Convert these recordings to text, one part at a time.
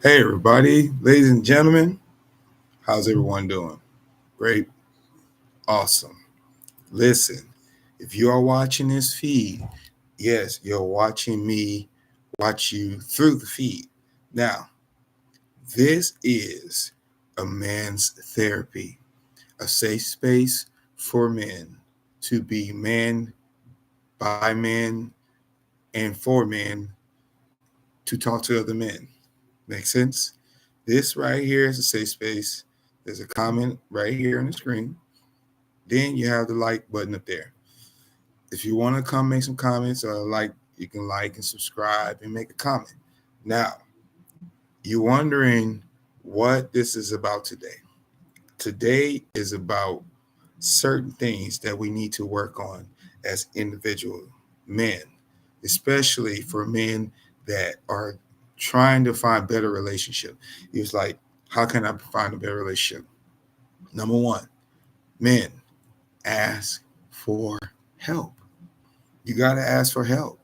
Hey, everybody, ladies and gentlemen, how's everyone doing? Great, awesome. Listen, if you are watching this feed, yes, you're watching me watch you through the feed. Now, this is a man's therapy, a safe space for men to be man by man and for men to talk to other men. Make sense? This right here is a safe space. There's a comment right here on the screen. Then you have the like button up there. If you want to come make some comments or you can like and subscribe and make a comment. Now, you're wondering what this is about today. Today is about certain things that we need to work on as individual men, especially for men that are trying to find better relationship. He was like, how can I find a better relationship? Number one, men, ask for help. You got to ask for help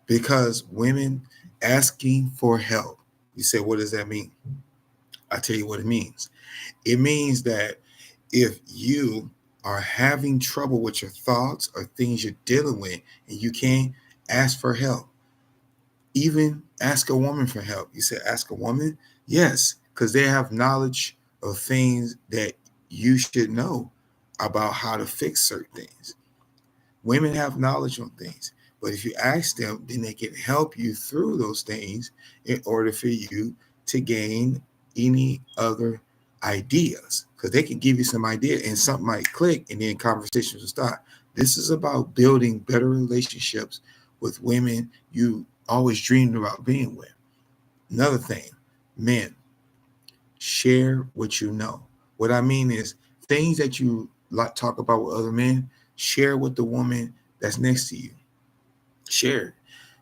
because women asking for help. You say, what does that mean? I tell you what it means. It means that if you are having trouble with your thoughts or things you're dealing with and you can't ask for help, even ask a woman for help. You say, ask a woman? Yes, because they have knowledge of things that you should know about how to fix certain things. Women have knowledge on things, but if you ask them, then they can help you through those things in order for you to gain any other ideas. Because they can give you some idea and something might click and then conversations will start. This is about building better relationships with women you always dreamed about being with. Another thing, men, share what you know. What I mean is things that you like talk about with other men, share with the woman that's next to you. Share it.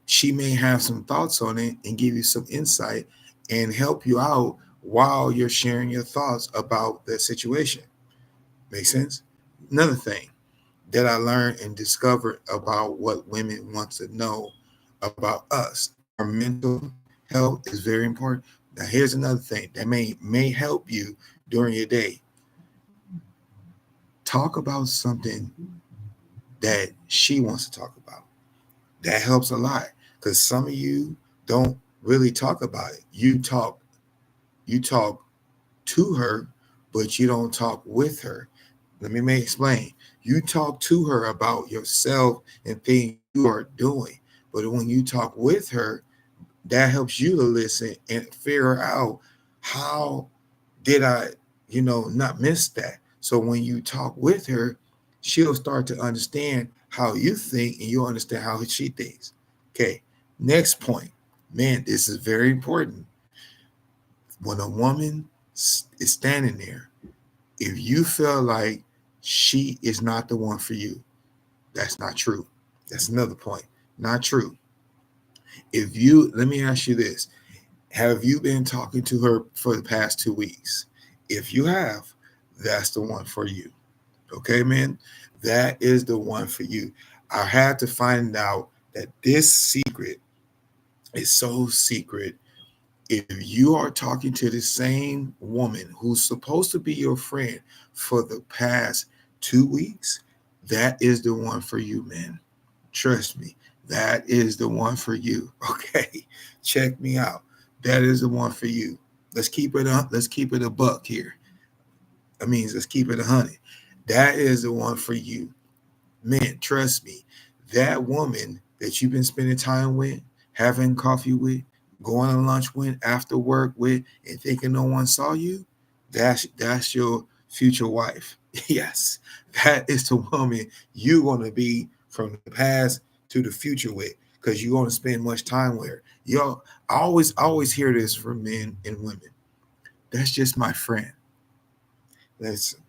She may have some thoughts on it and give you some insight and help you out while you're sharing your thoughts about the situation. Make sense? Another thing that I learned and discovered about what women want to know about us. Our mental health is very important. Now here's another thing that may help you during your day. Talk about something that she wants to talk about. That helps a lot because some of you don't really talk about it. You talk to her, but you don't talk with her. Let me explain. You talk to her about yourself and things you are doing, but when you talk with her, that helps you to listen and figure out how did I, not miss that. So when you talk with her, she'll start to understand how you think and you'll understand how she thinks. Okay. Next point. Man, this is very important. When a woman is standing there, if you feel like she is not the one for you, that's not true. That's another point. Not true. Let me ask you this. Have you been talking to her for the past 2 weeks? If you have, that's the one for you. Okay, man? That is the one for you. I had to find out that this secret is so secret. If you are talking to the same woman who's supposed to be your friend for the past 2 weeks, that is the one for you, man. Trust me, that is the one for you. Okay, check me out. That is the one for you. Let's keep it up. Let's keep it a buck here. I mean, let's keep it 100. That is the one for you, man. Trust me. That woman that you've been spending time with, having coffee with, going on lunch with, after work with, and thinking no one saw you, that's your future wife. Yes, that is the woman you're gonna be from the past to the future with, because you're gonna spend much time with her. Yo, I always hear this from men and women. That's just my friend. Listen,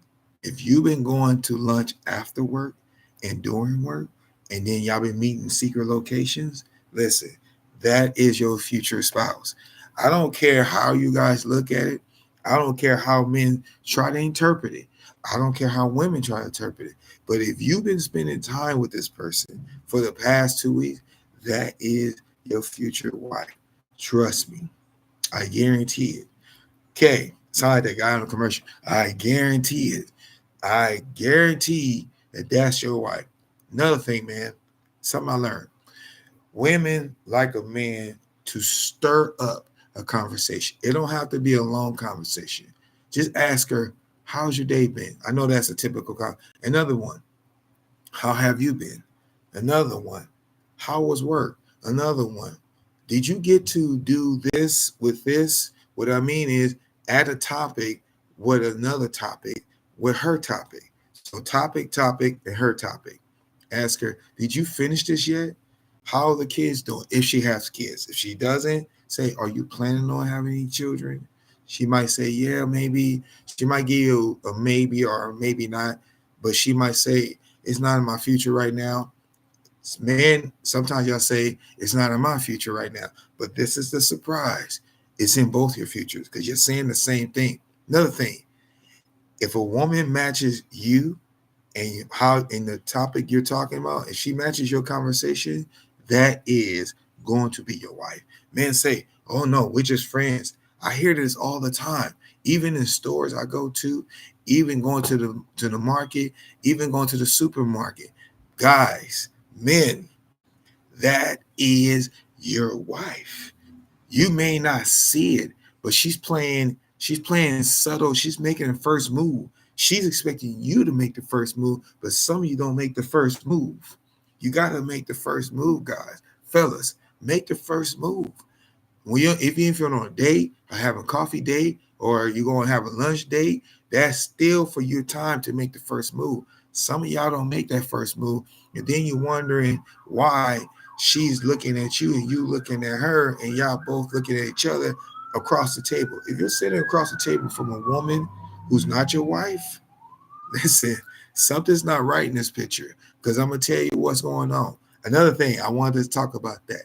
if you've been going to lunch after work and during work, and then y'all been meeting secret locations, listen, that is your future spouse. I don't care how you guys look at it. I don't care how men try to interpret it. I don't care how women try to interpret it. But if you've been spending time with this person for the past 2 weeks, that is your future wife. Trust me. I guarantee it. Okay, sound like that guy on the commercial. I guarantee it. I guarantee that that's your wife. Another thing, man, something I learned. Women like a man to stir up a conversation. It don't have to be a long conversation. Just ask her, how's your day been? I know that's a typical Another one, how have you been? Another one, how was work? Another one, did you get to do this with this? What I mean is add a topic with another topic with her topic. So topic, and her topic. Ask her, did you finish this yet? How are the kids doing? If she has kids. If she doesn't, say, are you planning on having any children? She might say, yeah, maybe. She might give you a maybe or maybe not, but she might say, it's not in my future right now. Man, sometimes y'all say it's not in my future right now, but this is the surprise. It's in both your futures because you're saying the same thing. Another thing, if a woman matches you and how in the topic you're talking about, if she matches your conversation, that is going to be your wife. Men say, "Oh no, we're just friends." I hear this all the time, even in stores I go to, even going to the market, even going to the supermarket. Guys, men, that is your wife. You may not see it, but she's playing subtle. She's making the first move. She's expecting you to make the first move, but some of you don't make the first move. You got to make the first move, guys. Fellas, make the first move. When you if you're on a date, or having a coffee date, or you're going to have a lunch date, that's still for your time to make the first move. Some of y'all don't make that first move, and then you're wondering why she's looking at you and you looking at her, and y'all both looking at each other across the table. If you're sitting across the table from a woman who's not your wife, listen, something's not right in this picture because I'm gonna tell you what's going on. Another thing I wanted to talk about that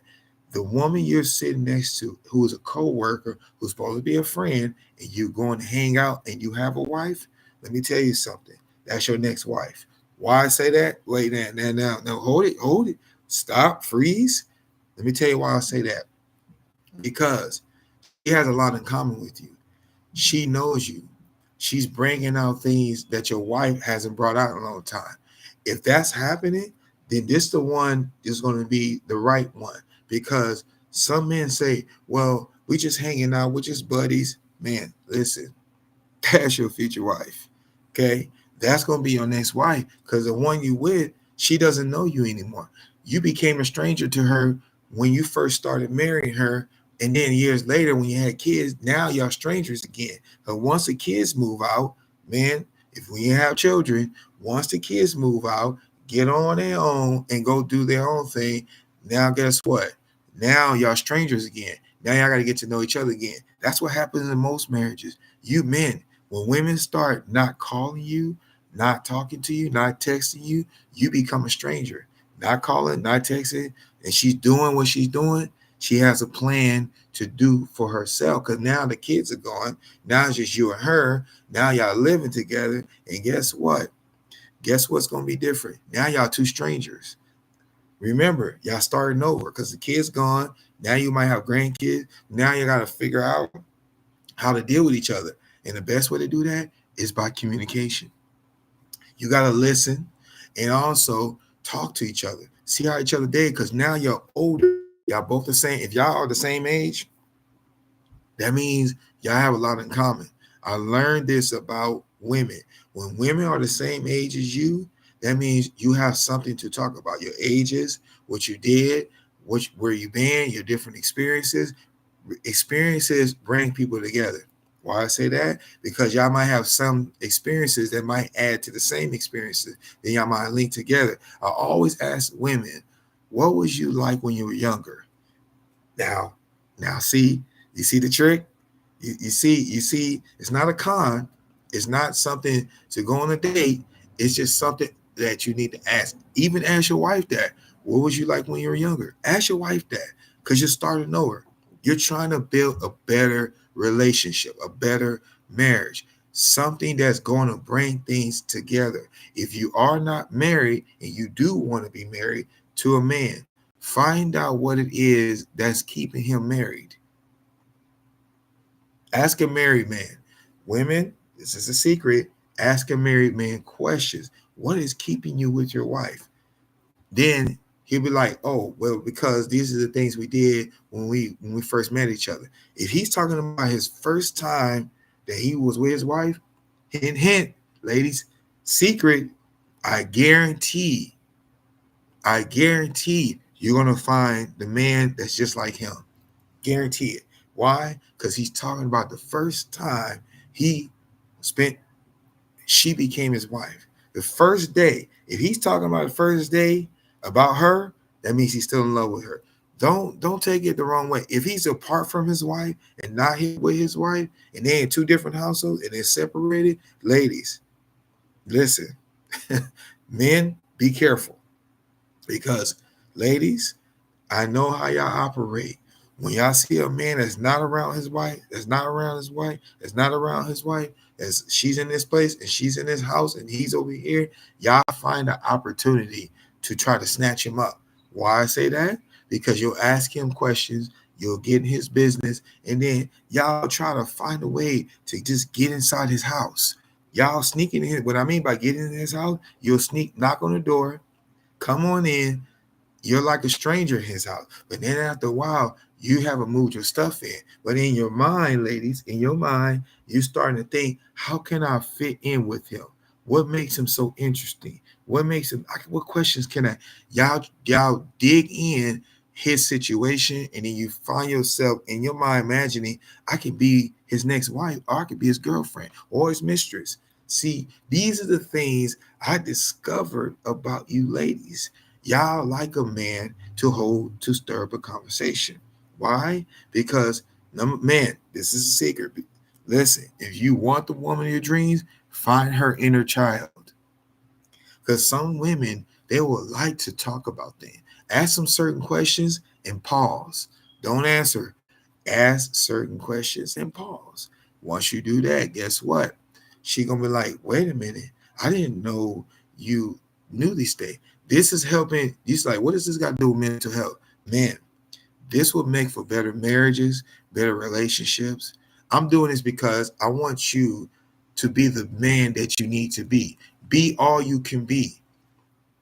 the woman you're sitting next to, who is a co-worker, who's supposed to be a friend, and you going to hang out and you have a wife, let me tell you something. That's your next wife. Why I say that? Wait, now, hold it. Stop, freeze. Let me tell you why I say that. Because she has a lot in common with you. She knows you. She's bringing out things that your wife hasn't brought out in a long time. If that's happening, then this the one is going to be the right one because some men say, "Well, we just hanging out, we're just buddies." Man, listen, that's your future wife. Okay, that's going to be your next wife because the one you with, she doesn't know you anymore. You became a stranger to her when you first started marrying her, and then years later when you had kids, now y'all strangers again. But once the kids move out, man, if we have children, once the kids move out, get on their own and go do their own thing. Now, guess what? Now y'all strangers again. Now y'all got to get to know each other again. That's what happens in most marriages. You men, when women start not calling you, not talking to you, not texting you, you become a stranger. Not calling, not texting, and she's doing what she's doing. She has a plan to do for herself because now the kids are gone. Now it's just you and her. Now y'all living together. And guess what? Guess what's going to be different? Now y'all two strangers. Remember, y'all starting over because the kids gone. Now you might have grandkids. Now you got to figure out how to deal with each other. And the best way to do that is by communication. You got to listen and also talk to each other. See how each other did because now you're older. Y'all both the same. If y'all are the same age, that means y'all have a lot in common. I learned this about women. When women are the same age as you, that means you have something to talk about. Your ages, what you did, where you been, your different experiences. Experiences bring people together. Why I say that? Because y'all might have some experiences that might add to the same experiences. Then y'all might link together. I always ask women, what was you like when you were younger? Now, see, you see the trick? You see, it's not a con. It's not something to go on a date. It's just something that you need to ask. Even ask your wife that. What was you like when you were younger? Ask your wife that because you're starting over. You're trying to build a better relationship, a better marriage, something that's going to bring things together. If you are not married and you do want to be married to a man, find out what it is that's keeping him married. Ask a married man. Women, this is a secret. Ask a married man questions. What is keeping you with your wife? Then he'll be like, "Oh, well, because these are the things we did when we first met each other." If he's talking about his first time that he was with his wife, hint, hint, ladies, secret, I guarantee you're gonna find the man that's just like him. Guarantee it. Why? Because he's talking about the first time he spent, she became his wife. The first day. If he's talking about the first day about her, that means he's still in love with her. Don't take it the wrong way. If he's apart from his wife and not here with his wife, and they're in two different households and they're separated, ladies, listen, men, be careful because, ladies, I know how y'all operate. When y'all see a man that's not around his wife, that's not around his wife, that's not around his wife, as she's in this place and she's in this house and he's over here, y'all find an opportunity to try to snatch him up. Why I say that? Because you'll ask him questions, you'll get in his business, and then y'all try to find a way to just get inside his house. Y'all sneaking in. What I mean by getting in his house, you'll sneak, knock on the door, come on in, you're like a stranger in his house. But then after a while, you haven't moved your stuff in. But in your mind, ladies, in your mind, you're starting to think, how can I fit in with him? What makes him so interesting? What makes him, what questions can I, y'all dig in his situation, and then you find yourself in your mind imagining, I could be his next wife, or I could be his girlfriend or his mistress. See, these are the things I discovered about you ladies. Y'all like a man to hold, to stir up a conversation. Why? Because, man, this is a secret. Listen, if you want the woman of your dreams, find her inner child. Because some women, they would like to talk about things. Ask them certain questions and pause. Don't answer. Ask certain questions and pause. Once you do that, guess what? She gonna be like, wait a minute, I didn't know you knew these things. This is helping. He's like, what does this got to do with mental health? Man, this will make for better marriages, better relationships. I'm doing this because I want you to be the man that you need to be. Be all you can be.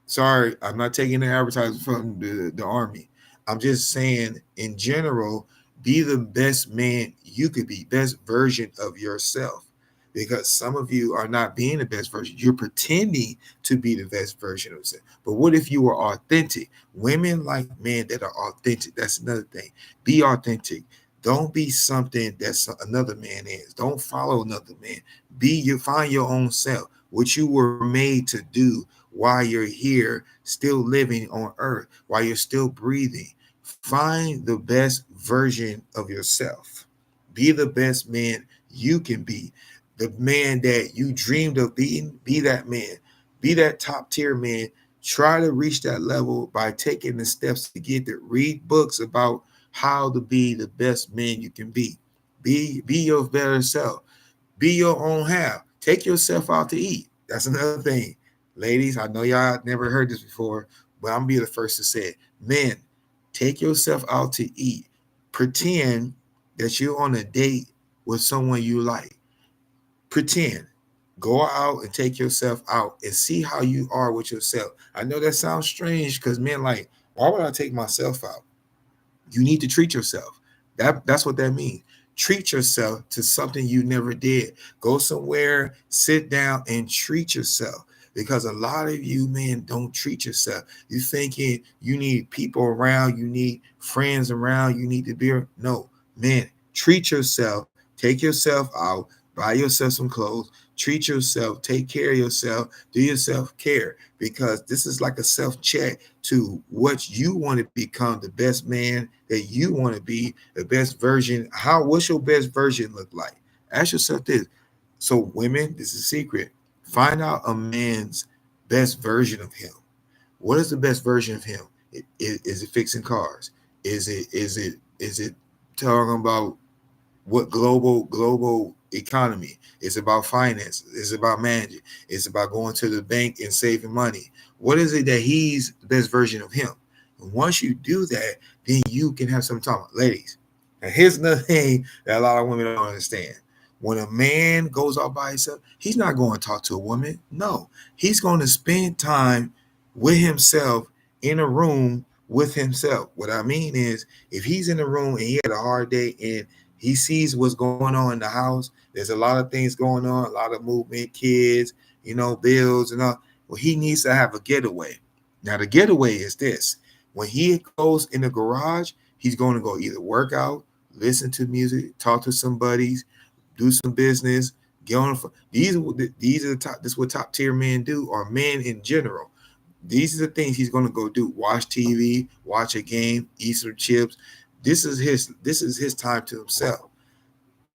Sorry, I'm not taking the advertisement from the army. I'm just saying, in general, be the best man you could be, best version of yourself. Because some of you are not being the best version. You're pretending to be the best version of yourself. But what if you were authentic? Women like men that are authentic. That's another thing. Be authentic. Don't be something that's another man is. Don't follow another man. Be you. Find your own self. What you were made to do while you're here, still living on earth, while you're still breathing. Find the best version of yourself. Be the best man you can be. The man that you dreamed of being, be that man. Be that top tier man. Try to reach that level by taking the steps to get there. Read books about how to be the best man you can be. Be your better self. Be your own half. Take yourself out to eat. That's another thing. Ladies, I know y'all never heard this before, but I'm gonna be the first to say it. Men, take yourself out to eat. Pretend that you're on a date with someone you like. Pretend. Go out and take yourself out and see how you are with yourself. I know that sounds strange because men like, why would I take myself out? You need to treat yourself. That's what that means. Treat yourself to something you never did. Go somewhere, sit down and treat yourself. Because a lot of you men don't treat yourself. You thinking you need people around, you need friends around, you need to be. No, man, treat yourself. Take yourself out, buy yourself some clothes, treat yourself, take care of yourself, do your self-care. Because this is like a self-check to what you want to become, the best man that you want to be, the best version. What's your best version look like? Ask yourself this. So women, this is a secret. Find out a man's best version of him. What is the best version of him? Is it fixing cars? Is it talking about what global economy? It's about finance. It's about managing. It's about going to the bank and saving money. What is it that he's the best version of him? And once you do that, then you can have some time. Ladies, And here's another thing that a lot of women don't understand. When a man goes out by himself, he's not going to talk to a woman. No, he's going to spend time with himself in a room with himself. What I mean is, if he's in the room and he had a hard day and he sees what's going on in the house, there's a lot of things going on, a lot of movement, kids, bills and all. Well, he needs to have a getaway. Now, the getaway is this. When he goes in the garage, he's going to go either work out, listen to music, talk to some buddies, do some business, get on. These are the top. This is what top tier men do, or men in general. These are the things he's going to go do: watch TV, watch a game, eat some chips. This is his time to himself.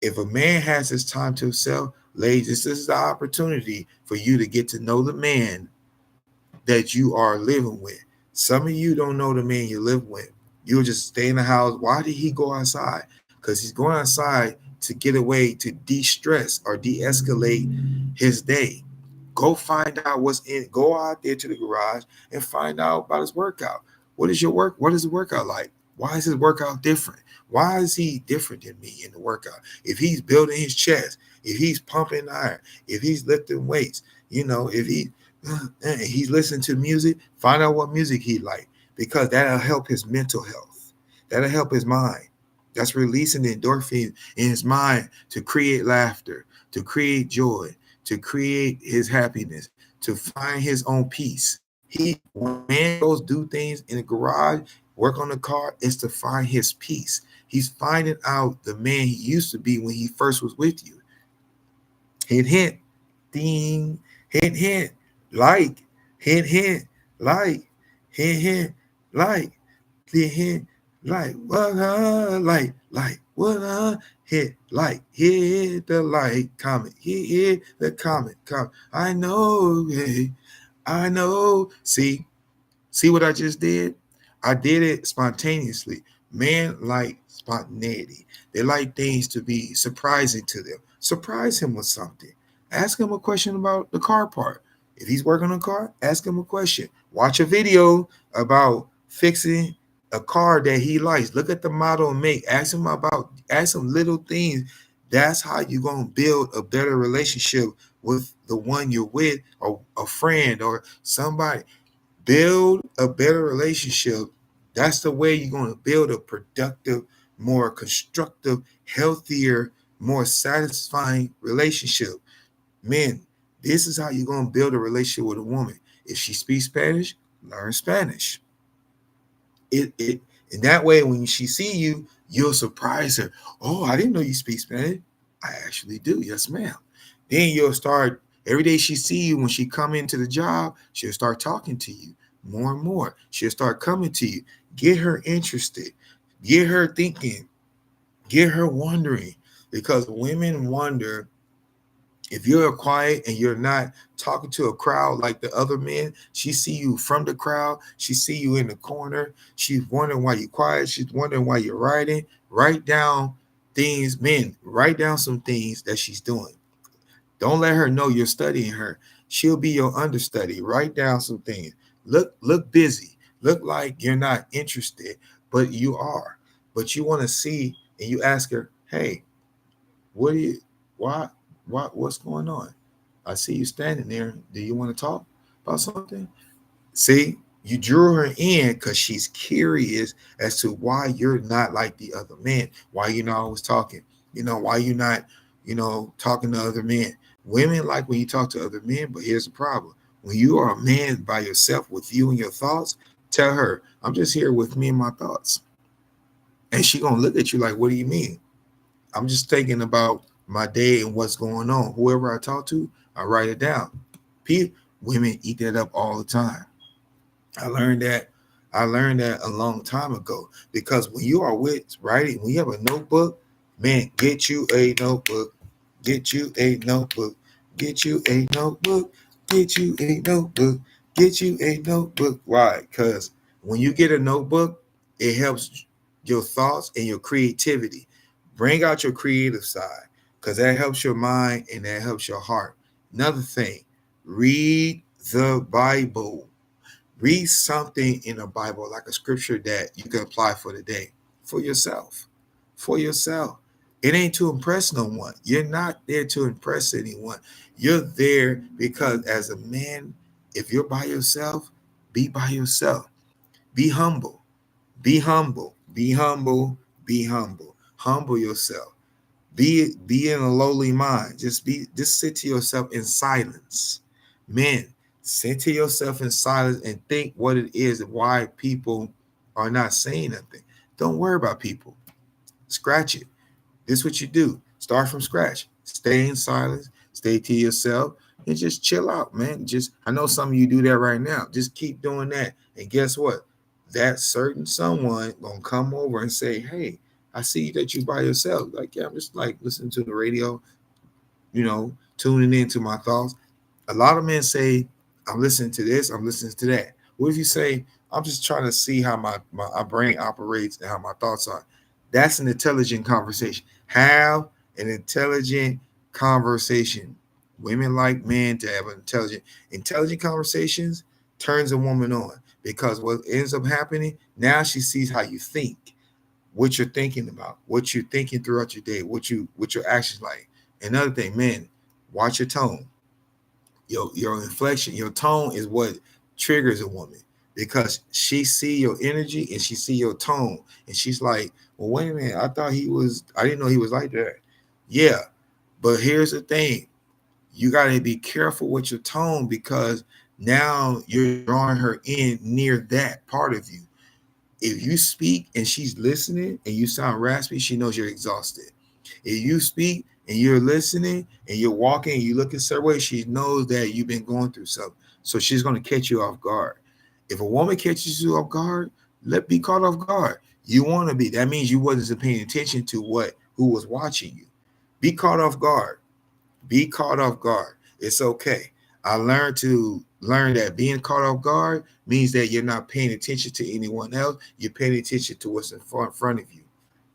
If a man has his time to himself, ladies, this is the opportunity for you to get to know the man that you are living with. Some of you don't know the man you live with. You'll just stay in the house. Why did he go outside? Because he's going outside to get away, to de-stress or de-escalate his day. Go find out what's in. Go out there to the garage and find out about his workout. What is your work? What is the workout like? Why is his workout different? Why is he different than me in the workout? If he's building his chest, if he's pumping iron, if he's lifting weights, if he's listening to music, find out what music he like, because that'll help his mental health. That'll help his mind. That's releasing the endorphins in his mind to create laughter, to create joy, to create his happiness, to find his own peace. When man goes do things in the garage, work on the car, is to find his peace. He's finding out the man he used to be when he first was with you. Hint, hint, ding, hint, hint, like, hint, hint, like, hint, hint, like, hint, hint, like, what, hit the like, comment, hit the comment. I know, hey, I know. See what I just did? I did it spontaneously. Men like spontaneity. They like things to be surprising to them. Surprise him with something. Ask him a question about the car part. If he's working on a car, ask him a question. Watch a video about fixing a car that he likes. Look at the model and make. Ask him little things. That's how you're going to build a better relationship with the one you're with, or a friend or somebody. Build a better relationship. That's the way you're going to build a productive, more constructive, healthier, more satisfying relationship. Men, this is how you're going to build a relationship with a woman. If she speaks Spanish, learn Spanish. It in that way, when she see you, you'll surprise her. Oh, I didn't know you speak Spanish. I actually do. Yes, ma'am. Then you'll start every day she see you. When she come into the job, she'll start talking to you more and more. She'll start coming to you. Get her interested. Get her thinking. Get her wondering. Because women wonder. If you're quiet and you're not talking to a crowd like the other men, she see you from the crowd. She see you in the corner. She's wondering why you're quiet. She's wondering why you're writing. Write down things, men. Write down some things that she's doing. Don't let her know you're studying her. She'll be your understudy. Write down some things. Look busy. Look like you're not interested, but you are. But you want to see, and you ask her, hey, what do you why what's going on? I see you standing there. Do you want to talk about something? See, you drew her in because she's curious as to why you're not like the other men, why you're not always talking, why you're not, talking to other men. Women like when you talk to other men, but here's the problem. When you are a man by yourself with you and your thoughts, tell her, I'm just here with me and my thoughts. And she gonna look at you like, what do you mean? I'm just thinking about my day and what's going on. Whoever I talk to, I write it down. Women eat that up all the time. I learned that. I learned that a long time ago, because when you are with writing, when you have a notebook, man, get you a notebook. Get you a notebook. Get you a notebook. Get you a notebook. Get you a notebook. Why? Because when you get a notebook, it helps your thoughts and your creativity. Bring out your creative side, because that helps your mind and that helps your heart. Another thing, read the Bible. Read something in the Bible, like a scripture that you can apply for the day, for yourself. for yourself. It ain't to impress no one. You're not there to impress anyone. You're there because as a man, if you're by yourself, be by yourself. Be humble. Be humble. Be humble. Be humble. Humble yourself. Be in a lowly mind. Just sit to yourself in silence. Men, sit to yourself in silence and think what it is and why people are not saying nothing. Don't worry about people. Scratch it. This is what you do. Start from scratch. Stay in silence. Stay to yourself and just chill out, man. Just I know some of you do that right now. Just keep doing that. And guess what? That certain someone gonna come over and say, "Hey, I see that you by yourself." Like, yeah, I'm just like listening to the radio, tuning into my thoughts. A lot of men say, I'm listening to this, I'm listening to that. What if you say, I'm just trying to see how my brain operates and how my thoughts are? That's an intelligent conversation. Have an intelligent conversation. Women like men to have intelligent conversations turns a woman on because what ends up happening now she sees how you think, what you're thinking about, what you're thinking throughout your day, what your actions like. Another thing, men, watch your tone, your inflection, your tone is what triggers a woman because she see your energy and she see your tone and she's like, well, wait a minute, I didn't know he was like that. Yeah, but here's the thing, you got to be careful with your tone because now you're drawing her in near that part of you. If you speak and she's listening and you sound raspy, she knows you're exhausted. If you speak and you're listening and you're walking and you look a certain way, she knows that you've been going through something. So she's going to catch you off guard. If a woman catches you off guard, let be caught off guard. You want to be. That means you wasn't paying attention to who was watching you. Be caught off guard. Be caught off guard. It's okay. I learn that being caught off guard means that you're not paying attention to anyone else. You're paying attention to what's in front of you.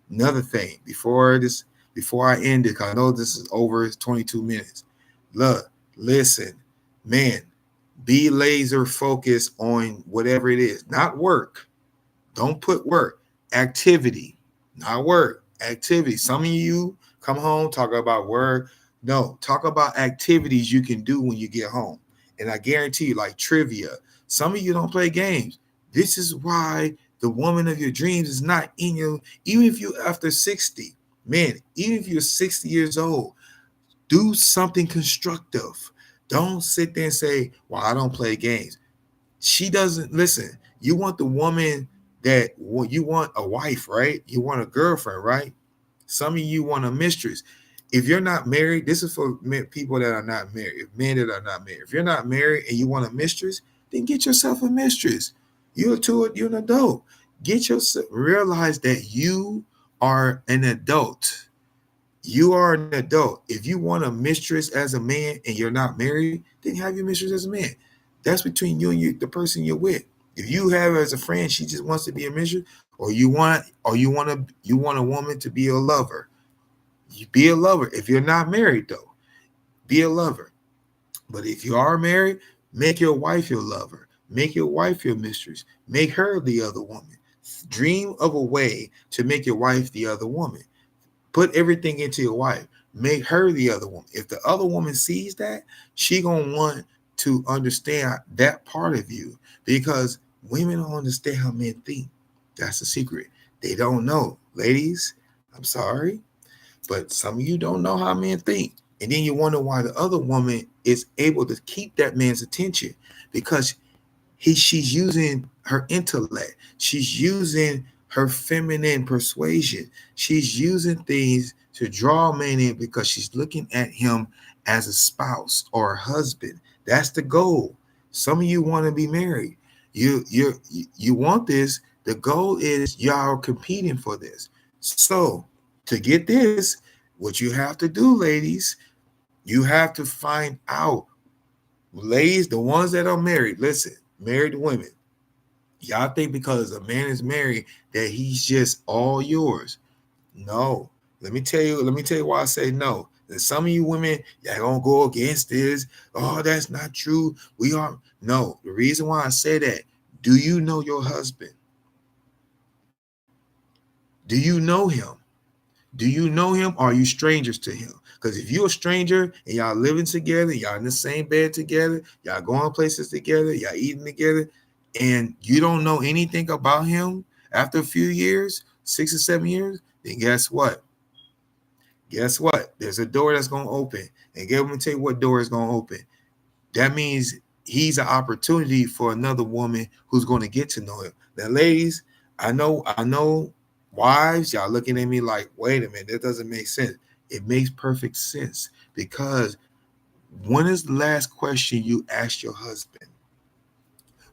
Another thing, before I end it, 'cause I know this is over, it's 22 minutes. Look, listen, man, be laser focused on whatever it is, not work. Don't put work, activity, not work, activity. Some of you come home, talk about work. No, talk about activities you can do when you get home. And I guarantee you, like trivia, some of you don't play games. This is why the woman of your dreams is not in you, even if you're after 60. Man, even if you're 60 years old, do something constructive. Don't sit there and say, well, I don't play games. She doesn't listen. You want the woman that you want a wife, right? You want a girlfriend, right? Some of you want a mistress. If you're not married, this is for people that are not married, men that are not married. If you're not married and you want a mistress, then get yourself a mistress. You're an adult. Get yourself, realize that you are an adult. You are an adult. If you want a mistress as a man and you're not married, then have your mistress as a man. That's between you and the person you're with. If you have her as a friend, she just wants to be a mistress, you want a woman to be a lover. You be a lover. If you're not married though, be a lover. But if you are married, make your wife your lover. Make your wife your mistress. Make her the other woman. Dream of a way to make your wife the other woman. Put everything into your wife. Make her the other woman. If the other woman sees that, she gonna want to understand that part of you because women don't understand how men think. That's the secret. They don't know. Ladies, I'm sorry, but some of you don't know how men think. And then you wonder why the other woman is able to keep that man's attention because she's using her intellect. She's using her feminine persuasion. She's using things to draw a man in because she's looking at him as a spouse or a husband. That's the goal. Some of you want to be married. You want this. The goal is y'all competing for this. So to get this, what you have to do, ladies, you have to find out. Ladies, the ones that are married, listen, married women, y'all think because a man is married that he's just all yours. No. Let me tell you why I say no. And some of you women, y'all gonna go against this. Oh, that's not true. We are no. The reason why I say that, do you know your husband? Do you know him? Do you know him or are you strangers to him? Because if you're a stranger and y'all living together, y'all in the same bed together, y'all going places together, y'all eating together, and you don't know anything about him after a few years, 6 or 7 years, then guess what? Guess what? There's a door that's going to open. And get me to tell you what door is going to open. That means he's an opportunity for another woman who's going to get to know him. Now, ladies, I know, wives, y'all looking at me like, wait a minute, that doesn't make sense. It makes perfect sense because when is the last question you asked your husband?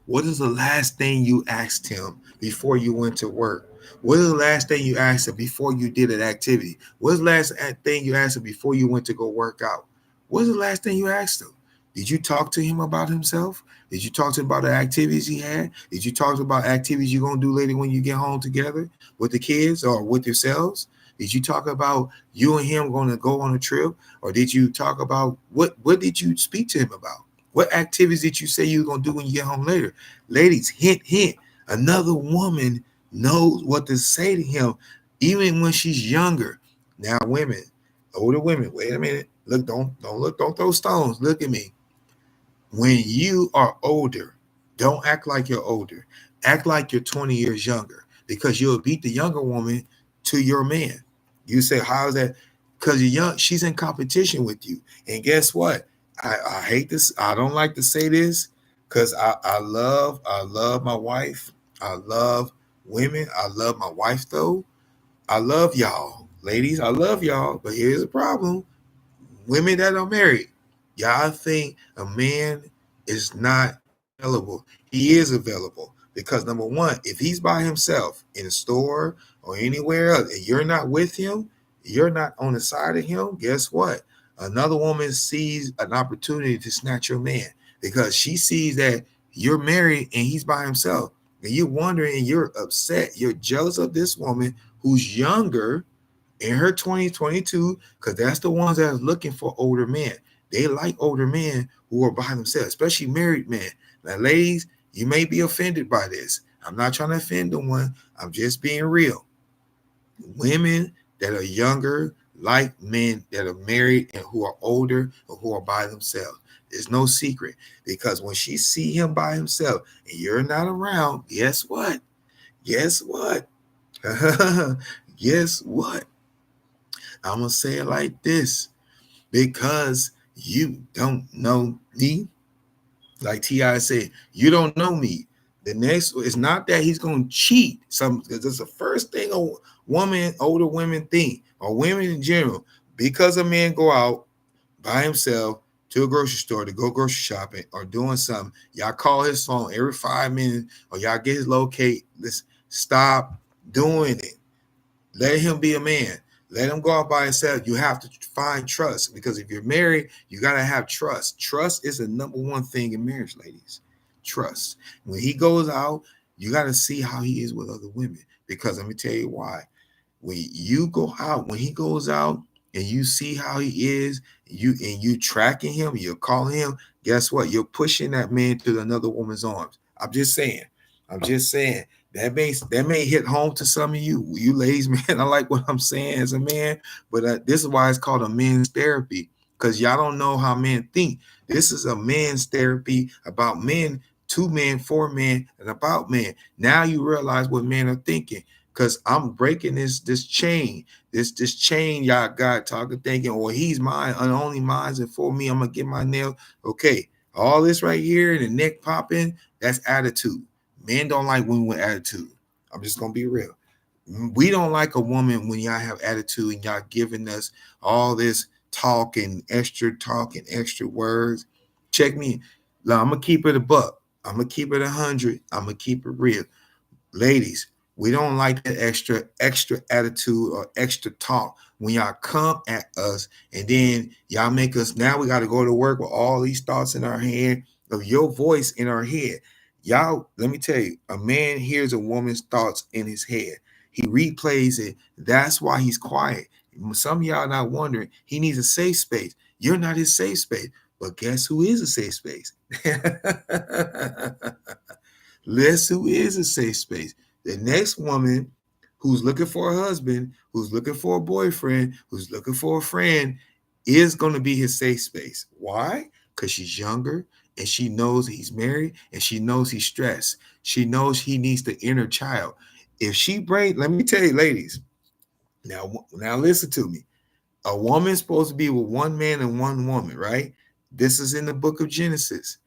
What is the last thing you asked him before you went to work? What is the last thing you asked him before you did an activity? What is the last thing you asked him before you went to go work out? What is the last thing you asked him? Did you talk to him about himself? Did you talk to him about the activities he had? Did you talk about activities you're going to do later when you get home together with the kids or with yourselves? Did you talk about you and him going to go on a trip? Or did you talk about what did you speak to him about? What activities did you say you were going to do when you get home later? Ladies, hint, hint. Another woman knows what to say to him, even when she's younger. Now, women, older women, wait a minute. Look, don't look, don't throw stones. Look at me. When you are older, don't act like you're older. Act like you're 20 years younger because you'll beat the younger woman to your man. You say, how is that? Because you're young, she's in competition with you. And guess what? I hate this. I don't like to say this because I love my wife. I love women. I love my wife though. I love y'all. Ladies, I love y'all. But here's the problem. Women that are married, y'all think a man is not available. He is available because number one, if he's by himself in a store or anywhere else, and you're not with him, you're not on the side of him. Guess what? Another woman sees an opportunity to snatch your man because she sees that you're married and he's by himself, and you're wondering and you're upset. You're jealous of this woman who's younger in her 2022 because that's the ones that are looking for older men. They like older men who are by themselves, especially married men. Now, ladies, you may be offended by this. I'm not trying to offend the one. I'm just being real. Women that are younger like men that are married and who are older or who are by themselves. There's no secret because when she see him by himself and you're not around, guess what? Guess what? Guess what? I'm going to say it like this because you don't know me. Like T.I. said, you don't know me. The next, it's not that he's going to cheat. Because it's the first thing a woman, older women think, or women in general, because a man go out by himself to a grocery store to go grocery shopping or doing something, y'all call his phone every 5 minutes or y'all get his locate. Let's stop doing it. Let him be a man. Let him go out by himself. You have to find trust because if you're married, you got to have trust. Trust is the number one thing in marriage, ladies. Trust. When he goes out, you got to see how he is with other women because let me tell you why. When you go out, when he goes out and you see how he is, you tracking him, you're calling him, guess what? You're pushing that man to another woman's arms. I'm just saying. I'm just saying. That may hit home to some of you ladies, man. I like what I'm saying as a man, but this is why it's called a men's therapy because y'all don't know how men think. This is a men's therapy about men, to men, for men, and about men. Now you realize what men are thinking because I'm breaking this chain, this chain y'all got talking, thinking, well, he's mine and only mine, and for me, I'm gonna get my nails. Okay, all this right here, the neck popping, that's attitude. Men don't like women with attitude. I'm just gonna be real. We don't like a woman when y'all have attitude and y'all giving us all this talk and extra words. Check me. Now, I'm gonna keep it a buck. I'm gonna keep it 100. I'm gonna keep it real. Ladies, we don't like that extra attitude or extra talk when y'all come at us and then y'all make us, now we got to go to work with all these thoughts in our head of your voice in our head. Y'all, let me tell you, a man hears a woman's thoughts in his head. He replays it. That's why he's quiet. Some of y'all not wondering, he needs a safe space. You're not his safe space. But guess who is a safe space? Guess who is a safe space? The next woman who's looking for a husband, who's looking for a boyfriend, who's looking for a friend, is going to be his safe space. Why? Because she's younger and she knows he's married and she knows he's stressed. She knows he needs the inner child. If she bring, let me tell you, ladies, now listen to me. A woman's supposed to be with one man and one woman, right? This is in the book of Genesis.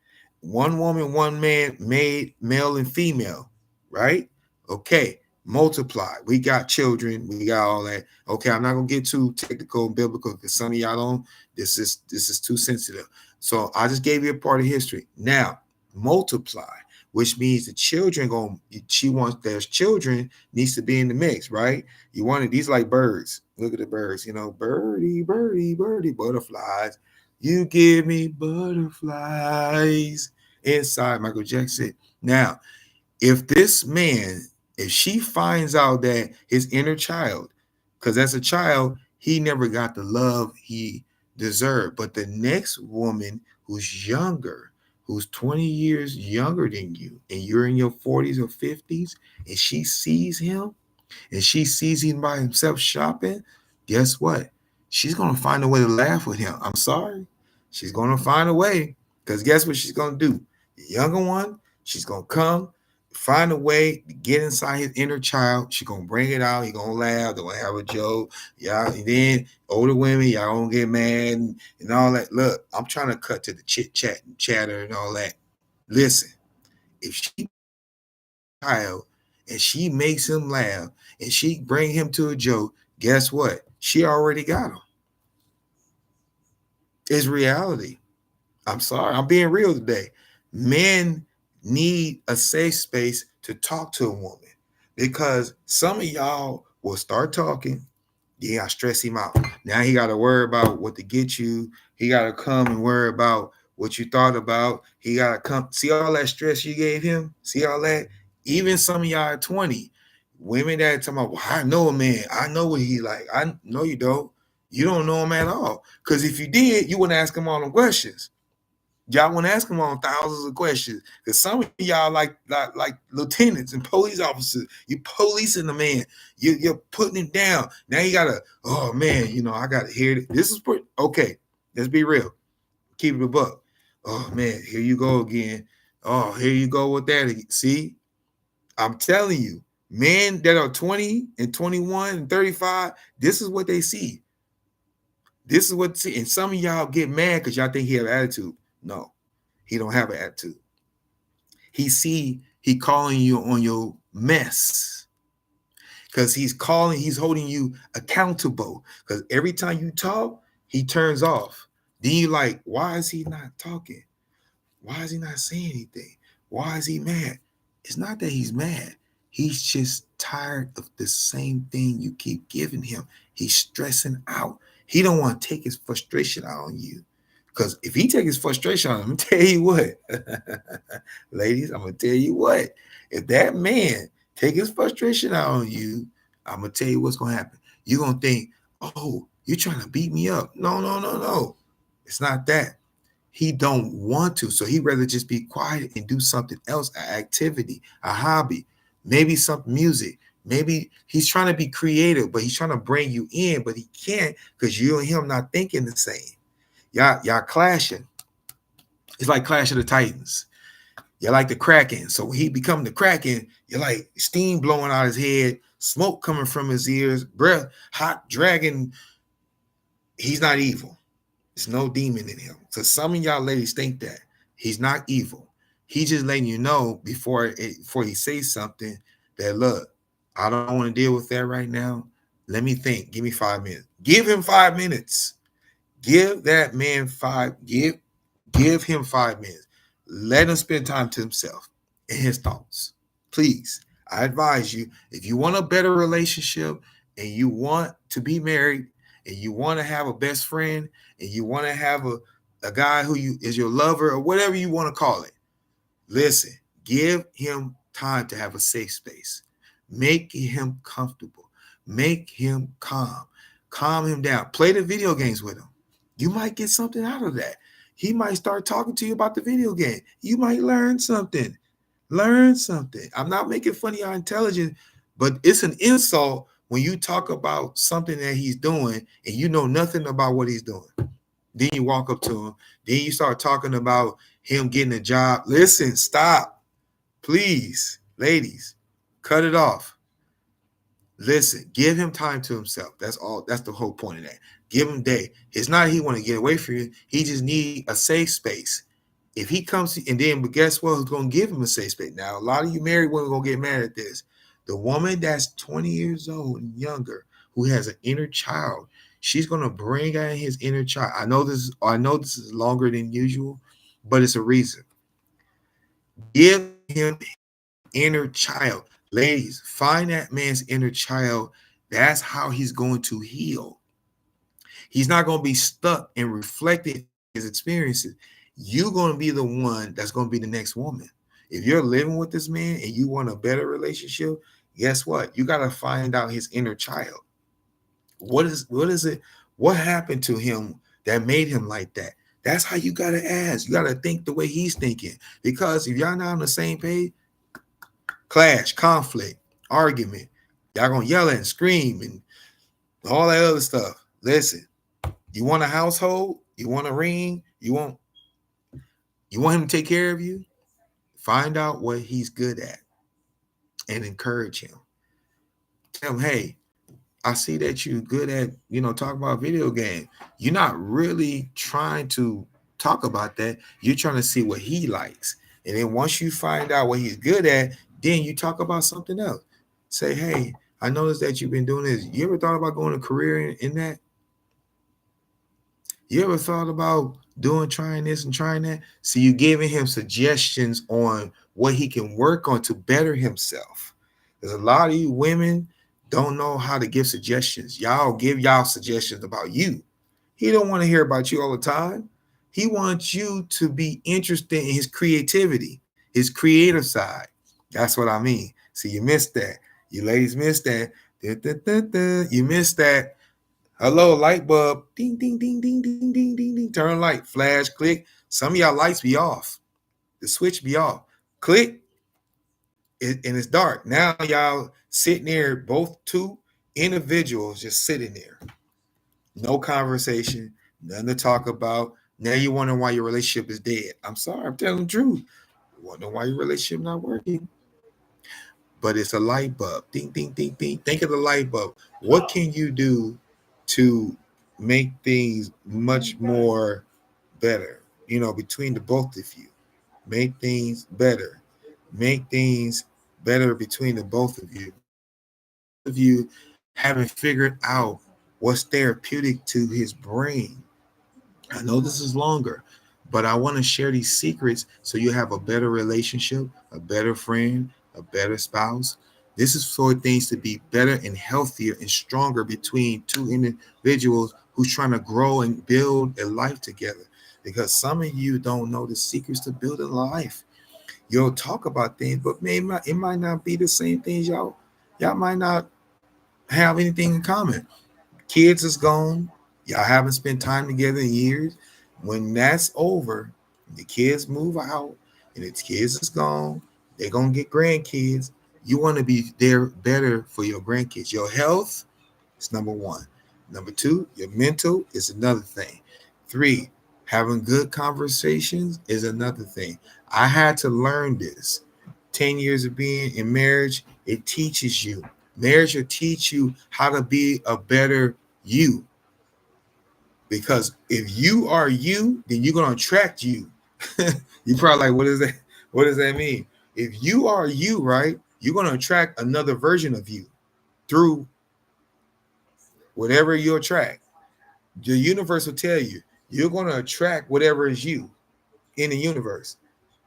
One woman, one man made male and female, right? Okay, multiply. We got children, we got all that. Okay, I'm not gonna get too technical and biblical because some of y'all don't. This is too sensitive. So I just gave you a part of history. Now multiply, which means the children going. She wants there's children needs to be in the mix, right? You wanted these like birds. Look at the birds, birdie, birdie, birdie, butterflies. You give me butterflies inside Michael Jackson. Now, if this man, if she finds out that his inner child, because as a child, he never got the love he deserved. But the next woman who's younger, who's 20 years younger than you, and you're in your 40s or 50s, and she sees him, and she sees him by himself shopping, guess what? She's going to find a way to laugh with him. I'm sorry. She's going to find a way because guess what she's going to do? The younger one, she's going to come, find a way to get inside his inner child. She's going to bring it out. He's going to laugh. They're going to have a joke. Y'all, and then older women, y'all don't get mad and all that. Look, I'm trying to cut to the chit chat and chatter and all that. Listen, if she child and she makes him laugh and she bring him to a joke, guess what? She already got him. It's reality. I'm sorry. I'm being real today. Men need a safe space to talk to a woman because some of y'all will start talking. Yeah, I stress him out. Now he got to worry about what to get you. He got to come and worry about what you thought about. He got to come. See all that stress you gave him? See all that? Even some of y'all at 20, women that talking about, well, I know a man. I know what he like. I know you don't. You don't know him at all. Because if you did, you wouldn't ask him all the questions. Y'all want to ask him on thousands of questions because some of y'all like lieutenants and police officers. You policing the man. You're putting him down. Now you gotta. Oh man, I gotta hear it. This is pretty okay. Let's be real. Keep it a buck. Oh man, here you go again. Oh, here you go with that. See, I'm telling you, men that are 20 and 21 and 35, this is what they see. This is what see. And some of y'all get mad because y'all think he have attitude. No, he don't have an attitude. He calling you on your mess because he's holding you accountable because every time you talk, he turns off. Then you like, why is he not talking? Why is he not saying anything? Why is he mad? It's not that he's mad. He's just tired of the same thing you keep giving him. He's stressing out. He don't want to take his frustration out on you. Because if he takes his frustration on him, I'm tell you what, ladies, I'm going to tell you what. If that man take his frustration out on you, I'm going to tell you what's going to happen. You're going to think, oh, you're trying to beat me up. No. It's not that. He don't want to. So he'd rather just be quiet and do something else, an activity, a hobby, maybe some music. Maybe he's trying to be creative, but he's trying to bring you in, but he can't because you and him not thinking the same. Y'all clashing. It's like Clash of the Titans. You're like the Kraken. So when he become the Kraken, you're like steam blowing out his head, smoke coming from his ears, breath, hot dragon. He's not evil. There's no demon in him. So some of y'all ladies think that he's not evil. He's just letting you know before he says something that, look, I don't want to deal with that right now. Let me think. Give me 5 minutes. Give him 5 minutes. Give that man give him 5 minutes. Let him spend time to himself and his thoughts. Please, I advise you, if you want a better relationship and you want to be married and you want to have a best friend and you want to have a guy who is your lover or whatever you want to call it, listen, give him time to have a safe space. Make him comfortable. Make him calm. Calm him down. Play the video games with him. You might get something out of that. He might start talking to you about the video game. You might learn something. Learn something. I'm not making fun of your intelligence. But it's an insult when you talk about something that he's doing and you know nothing about what he's doing. Then you walk up to him. Then you start talking about him getting a job. Listen, stop. Please, ladies, cut it off. Listen, give him time to himself. That's all. That's the whole point of that. Give him day. It's not he want to get away from you. He just need a safe space. If he comes and then, but guess what? Who's going to give him a safe space? Now, a lot of you married women are going to get mad at this. The woman that's 20 years old and younger, who has an inner child, she's going to bring out his inner child. I know this is longer than usual, but it's a reason. Give him inner child. Ladies, find that man's inner child. That's how he's going to heal. He's not going to be stuck and reflecting his experiences. You're going to be the one that's going to be the next woman. If you're living with this man and you want a better relationship, guess what? You got to find out his inner child. What is it? What happened to him that made him like that? That's how you got to ask. You got to think the way he's thinking. Because if y'all not on the same page, clash, conflict, argument, y'all going to yell and scream and all that other stuff. Listen, you want a household? You want a ring? You want him to take care of you? Find out what he's good at and encourage him. Tell him, hey, I see that you're good at, talk about video game. You're not really trying to talk about that. You're trying to see what he likes. And then once you find out what he's good at, then you talk about something else. Say, hey, I noticed that you've been doing this. You ever thought about going a career in that? You ever thought about trying this and trying that? So you're giving him suggestions on what he can work on to better himself. There's a lot of you women don't know how to give suggestions. Y'all give y'all suggestions about you. He don't want to hear about you all the time. He wants you to be interested in his creativity, his creative side. That's what I mean. See, you missed that. You ladies missed that. You missed that. Hello, light bulb. Ding, ding, ding, ding, ding, ding, ding, ding. Turn light, flash, click. Some of y'all lights be off. The switch be off. Click, and it's dark. Now y'all sitting there, both two individuals just sitting there. No conversation, nothing to talk about. Now you wondering why your relationship is dead. I'm sorry, I'm telling the truth. You wondering why your relationship not working. But it's a light bulb. Ding, ding, ding, ding. Think of the light bulb. What can you do to make things much more better, between the both of you? Make things better. Make things better between the both of you. Both of you haven't figured out what's therapeutic to his brain. I know this is longer, but I want to share these secrets so you have a better relationship, a better friend, a better spouse. This is for things to be better and healthier and stronger between two individuals who's trying to grow and build a life together. Because some of you don't know the secrets to building a life. You'll talk about things, but it might not be the same things. Y'all might not have anything in common. Kids is gone. Y'all haven't spent time together in years. When that's over, the kids move out and the kids is gone, they're going to get grandkids. You want to be there better for your grandkids. Your health is number one. Number two, your mental is another thing. Three, having good conversations is another thing. I had to learn this. 10 years of being in marriage, it teaches you. Marriage will teach you how to be a better you. Because if you are you, then you're going to attract you. You probably like, what is that? What does that mean? If you are you, right, you're going to attract another version of you through whatever you attract. The universe will tell you, you're going to attract whatever is you in the universe.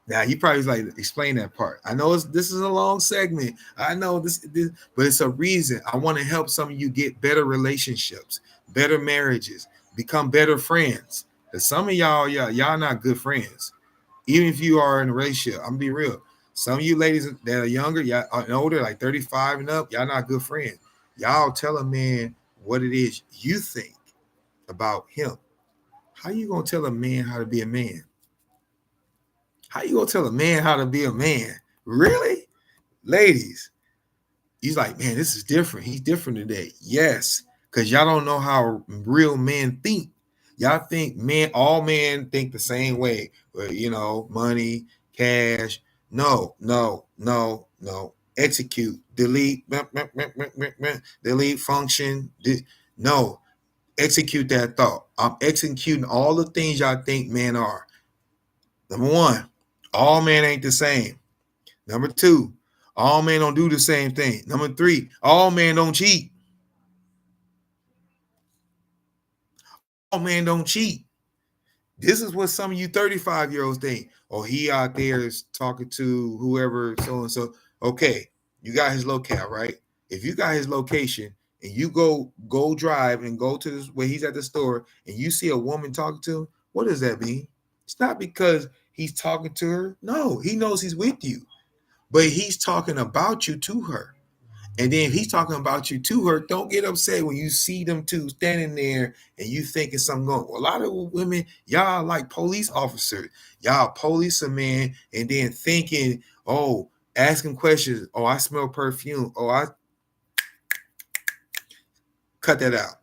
Now you probably like explain that part. I know this is a long segment. I know this, but it's a reason. I want to help some of you get better relationships, better marriages, become better friends. Because some of y'all not good friends. Even if you are in a relationship, I'm gonna be real. Some of you ladies that are younger, y'all are older, like 35 and up, y'all not good friends. Y'all tell a man what it is you think about him. How you gonna tell a man how to be a man? How you gonna tell a man how to be a man? Really? Ladies, He's like, man, this is different. He's different today. Yes, because y'all don't know how real men think. Y'all think all men think the same way. But money, cash. No, no, no, no. Execute, delete, delete function. No, execute that thought. I'm executing all the things y'all think men are. Number one, all men ain't the same. Number two, all men don't do the same thing. Number three, all men don't cheat. All men don't cheat. This is what some of you 35-year-olds think. Oh, he out there is talking to whoever, so and so. Okay, you got his locale, right? If you got his location and you go drive and go to this where he's at the store and you see a woman talking to him, what does that mean? It's not because he's talking to her. No, he knows he's with you, but he's talking about you to her. And then if he's talking about you to her, don't get upset when you see them two standing there and you thinking something going. Well, a lot of women, y'all like police officers. Y'all police a man and then thinking, oh, asking questions. Oh, I smell perfume. Oh, I cut that out.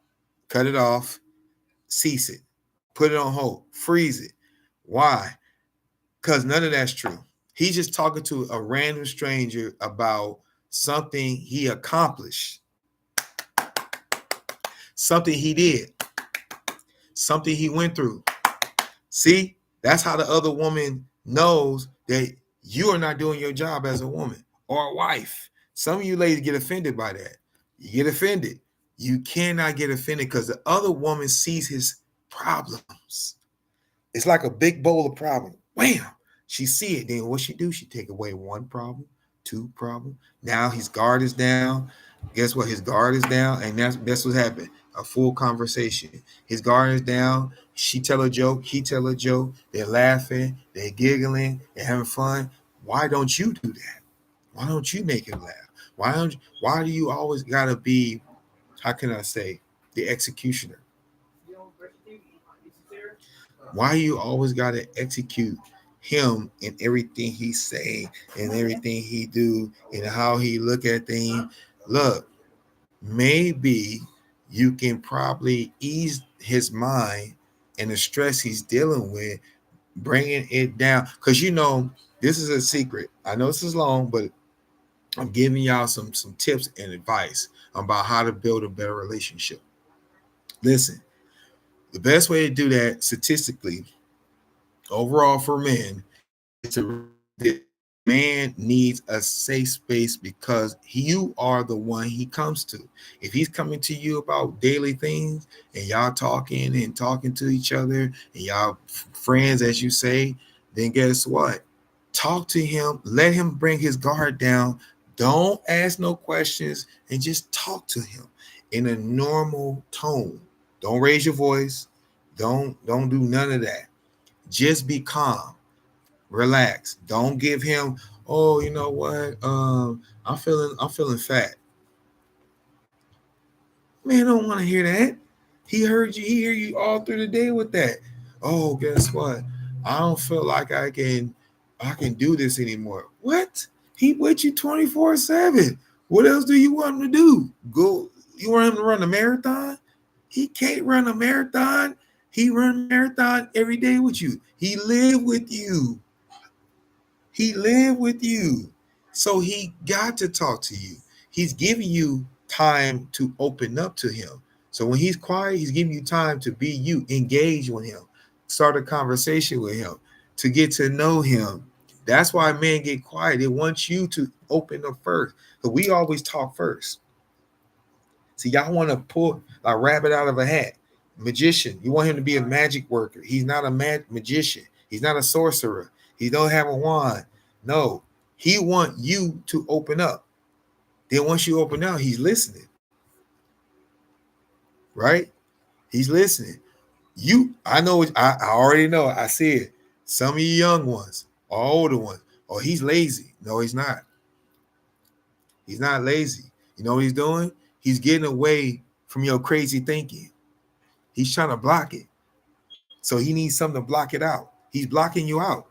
Cut it off. Cease it. Put it on hold. Freeze it. Why? Because none of that's true. He's just talking to a random stranger about something he accomplished, something he did, something he went through. See, that's how the other woman knows that you are not doing your job as a woman or a wife. Some of you ladies get offended by that. You get offended. You cannot get offended because the other woman sees his problems. It's like a big bowl of problems. Wham! She see it. Then what she do? She take away one problem, two problem. Now his guard is down. Guess what? His guard is down, and that's what happened. A full conversation. His guard is down. She tell a joke. He tell a joke. They're laughing. They're giggling. They're having fun. Why don't you do that? Why don't you make him laugh? Why do you always gotta be? How can I say the executioner? Why you always gotta execute him in everything he say and everything he do and how he look at things? Look, maybe you can probably ease his mind and the stress he's dealing with, bringing it down. Because this is a secret. I know this is long, but I'm giving y'all some tips and advice about how to build a better relationship. Listen, the best way to do that statistically, overall for men, to the man needs a safe space because you are the one he comes to. If he's coming to you about daily things and y'all talking to each other and y'all friends, as you say, then guess what? Talk to him, let him bring his guard down. Don't ask no questions and just talk to him in a normal tone. Don't raise your voice. Don't do none of that. Just be calm. Relax. Don't give him, oh, you know what? I'm feeling fat. Man, I don't want to hear that. He hear you all through the day with that. Oh, guess what? I don't feel like I can do this anymore. What? He with you 24/7. What else do you want him to do? Go, you want him to run a marathon? He can't run a marathon. He run a marathon every day with you. He live with you. He lived with you. So he got to talk to you. He's giving you time to open up to him. So when he's quiet, he's giving you time to be you, engage with him, start a conversation with him, to get to know him. That's why men get quiet. They want you to open up first. Because we always talk first. See, y'all want to pull a rabbit out of a hat. Magician. You want him to be a magic worker. He's not a magician. He's not a sorcerer. He don't have a wand. No. He want you to open up. Then once you open up, he's listening. Right? He's listening. I know, I already know. I see it. Some of you young ones, or older ones, oh, he's lazy. No, he's not. He's not lazy. You know what he's doing? He's getting away from your crazy thinking. He's trying to block it. So he needs something to block it out. He's blocking you out.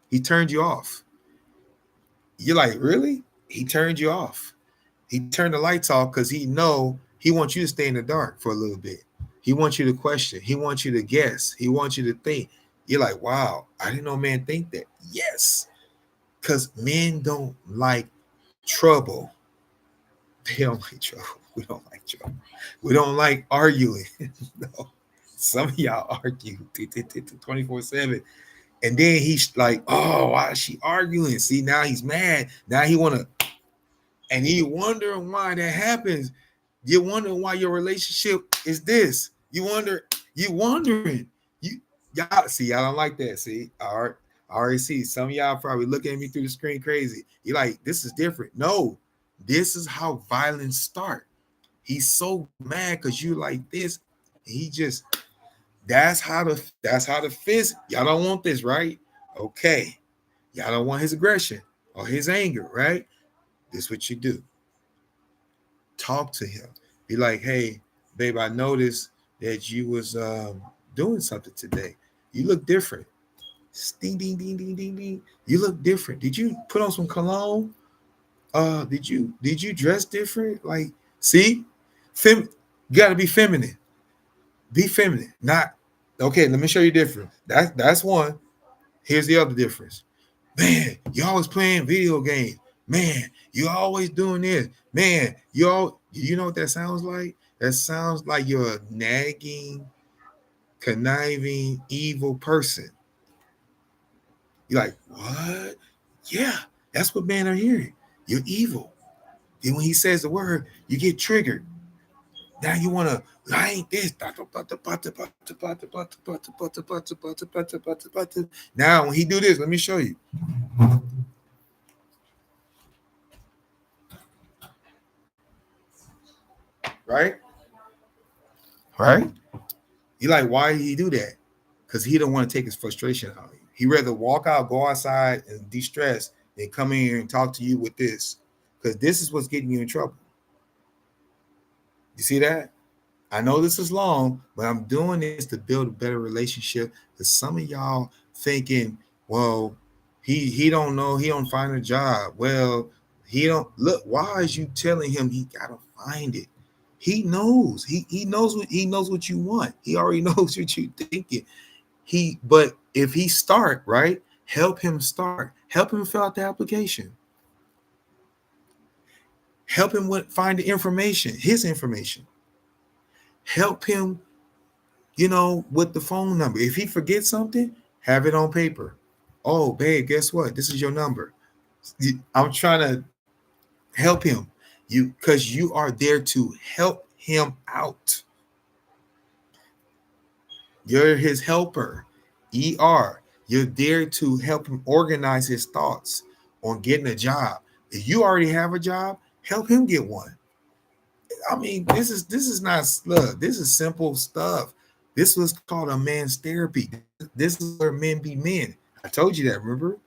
He turned you off. You're like, really? he turned you off. He turned the lights off because he wants you to stay in the dark for a little bit. He wants you to question. He wants you to guess. He wants you to think. You're like, wow, I didn't know men think that. Yes, because men don't like trouble. They don't like trouble. We don't like trouble. We don't like arguing. No. Some of y'all argue 24/7. And then he's like, oh, why is she arguing? See, now he's mad. Now he wanna, and you wondering why that happens. You're wondering why your relationship is this. You wondering. Y'all see, y'all don't like that. See, all right. I already see some of y'all probably looking at me through the screen crazy. You're like, this is different. No, this is how violence start. He's so mad because you like this. He just that's how the fist. Y'all don't want this, right? Okay. Y'all don't want his aggression or his anger, right? This is what you do. Talk to him. Be like, hey, babe, I noticed that you was doing something today. You look different. Ding, ding, ding, ding, ding, ding. You look different. Did you put on some cologne? Did you dress different? Like, see, you gotta be feminine. Be feminine. Not okay. Let me show you different. That's one. Here's the other difference. Man, you always playing video games. Man, you always doing this. Man, you know what that sounds like? That sounds like you're a nagging, conniving, evil person. You're like, what? Yeah, that's what men are hearing. You're evil. Then when he says the word, you get triggered. Now you want to, I ain't this. Now when he do this, let me show you. Right? Right? You like, why did he do that? Because he don't want to take his frustration out. He rather walk out, go outside and de-stress than come in here and talk to you with this. Because this is what's getting you in trouble. You see that? I know this is long, but I'm doing this to build a better relationship. Because some of y'all thinking, well, he don't know, he don't find a job. Well, he don't look. Why is you telling him he gotta find it? He knows. He knows what you want. He already knows what you thinking. But if he start right, help him start. Help him fill out the application. Help him find the information, his information. Help him, with the phone number. If he forgets something, have it on paper. Oh, babe, guess what? This is your number. I'm trying to help him. Because you are there to help him out. You're his helper. ER. You're there to help him organize his thoughts on getting a job. If you already have a job, help him get one. I mean, this is not slug. This is simple stuff. This was called a man's therapy. This is where men be men. I told you that, remember?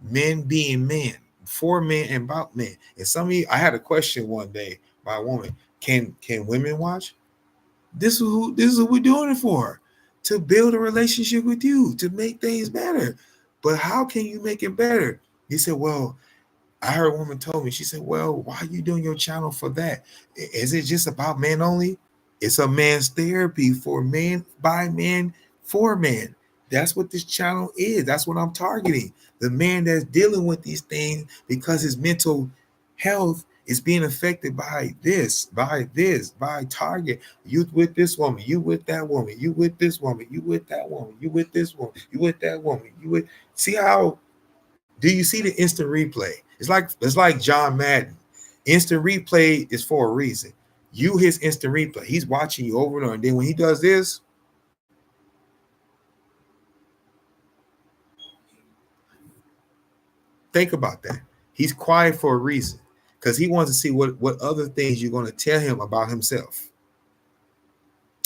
Men being men, for men and about men. And some of you, I had a question one day by a woman. Can women watch? This is what we're doing it for. To build a relationship with you, to make things better. But how can you make it better? He said, well, I heard a woman told me, she said, well, why are you doing your channel for that? Is it just about men only? It's a man's therapy for men, by men, for men. That's what this channel is. That's what I'm targeting. The man that's dealing with these things because his mental health is being affected by by target. You with this woman, you with that woman, you with this woman, you with that woman, you with this woman, you with that woman, you with, see how, do you see the instant replay? It's like John Madden. Instant replay is for a reason. You his instant replay. He's watching you over and over. And then when he does this, think about that. He's quiet for a reason. Because he wants to see what other things you're going to tell him about himself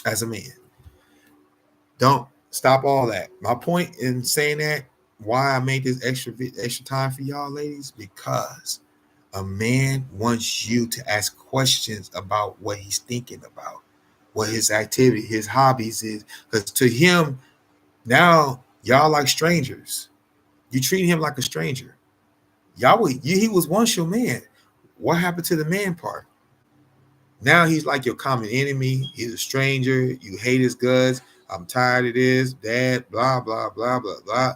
as a man. Don't stop all that. My point in saying that, why I made this extra time for y'all ladies, because a man wants you to ask questions about what he's thinking about, what his activity, his hobbies is. Because to him, now y'all like strangers. You treat him like a stranger. He was once your man. What happened to the man part? Now he's like your common enemy. He's a stranger. You hate his guts. I'm tired of this, that, blah, blah, blah, blah, blah.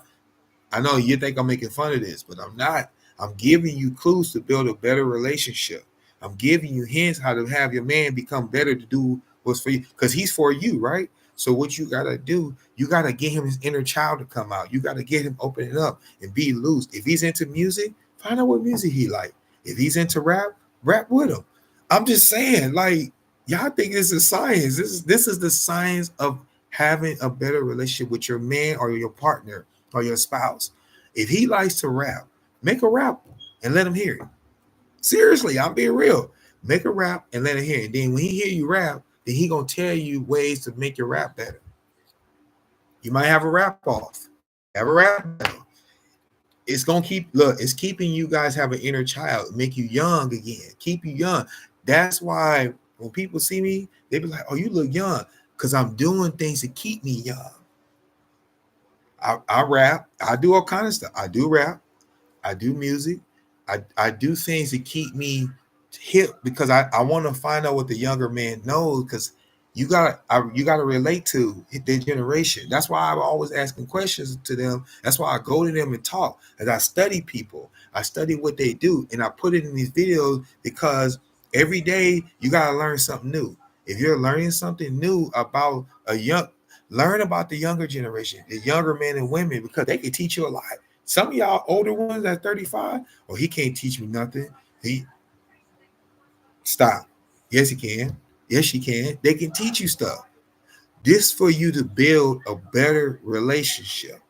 I know you think I'm making fun of this, but I'm not. I'm giving you clues to build a better relationship. I'm giving you hints how to have your man become better to do what's for you, because he's for you, right? So what you gotta do, you gotta get him his inner child to come out. You gotta get him open it up and be loose. If he's into music, find out what music he like. If he's into rap, rap with him. I'm just saying, like, y'all think this is science. This is the science of having a better relationship with your man or your partner or your spouse. If he likes to rap, make a rap and let him hear it. Seriously, I'm being real. Make a rap and let him hear it. Then when he hear you rap, then he gonna tell you ways to make your rap better. You might have a rap off, have a rap battle. It's gonna it's keeping you guys have an inner child, make you young again, keep you young. That's why when people see me, they be like, "Oh, you look young," because I'm doing things to keep me young. I rap, I do all kind of stuff. I do rap, I do music. I do things to keep me hip because I want to find out what the younger man knows, because you gotta relate to their generation. That's why I'm always asking questions to them. That's why I go to them and talk. As I study people, I study what they do, and I put it in these videos because every day you gotta learn something new. If you're learning something new about learn about the younger generation, the younger men and women, because they can teach you a lot. Some of y'all older ones at 35, oh, he can't teach me nothing. He stop. Yes, he can. Yes, she can. They can teach you stuff. This for you to build a better relationship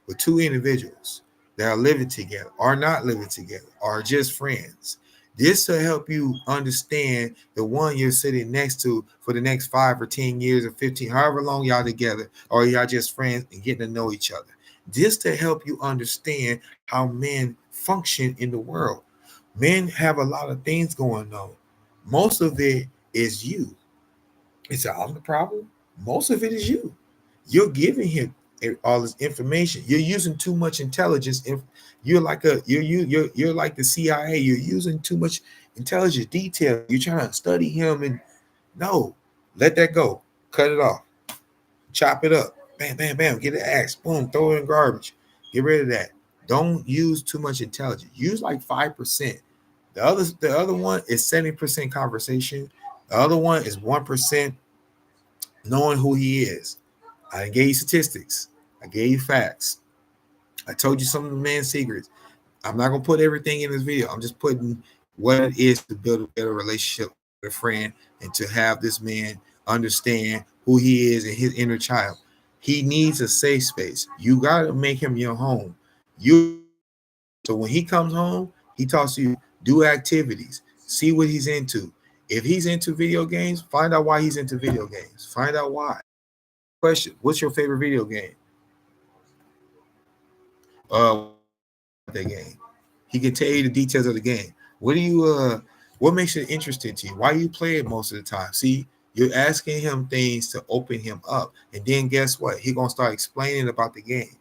with two individuals that are living together, are not living together, are just friends. This will help you understand the one you're sitting next to for the next 5 or 10 years or 15, however long y'all together, or y'all just friends and getting to know each other. This to help you understand how men function in the world. Men have a lot of things going on. Most of it is you. It's all the problem. Most of it is you. You're giving him all this information. You're using too much intelligence. You're like you're like the CIA. You're using too much intelligence detail. You're trying to study him, and no, let that go. Cut it off. Chop it up. Bam, bam, bam. Get an axe. Boom. Throw it in garbage. Get rid of that. Don't use too much intelligence. Use like 5%. The other one is 70% conversation. The other one is 1% knowing who he is. I gave you statistics. I gave you facts. I told you some of the man's secrets. I'm not gonna put everything in this video. I'm just putting what it is to build a better relationship with a friend and to have this man understand who he is and his inner child. He needs a safe space. You gotta make him your home. You so when he comes home, he talks to you. Do activities. See what he's into. If he's into video games, find out why he's into video games. Find out why. Question: what's your favorite video game? The game. He can tell you the details of the game. What do you what makes it interesting to you? Why you play it most of the time? See, you're asking him things to open him up. And then guess what? He gonna start explaining about the game.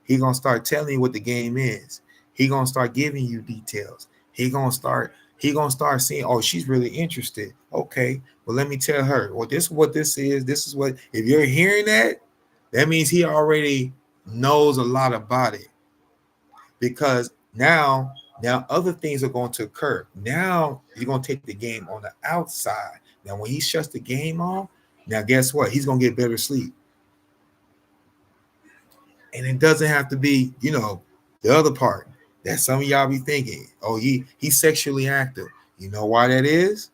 He gonna start telling you what the game is. He gonna start giving you details. He gonna start seeing, oh, she's really interested. Okay, well, let me tell her. Well, this is what this is. This is what, if you're hearing that, that means he already knows a lot about it. Because now other things are going to occur. Now you're going to take the game on the outside. Now when he shuts the game off, now guess what? He's going to get better sleep. And it doesn't have to be, the other part that some of y'all be thinking, oh, he's sexually active. You know why that is?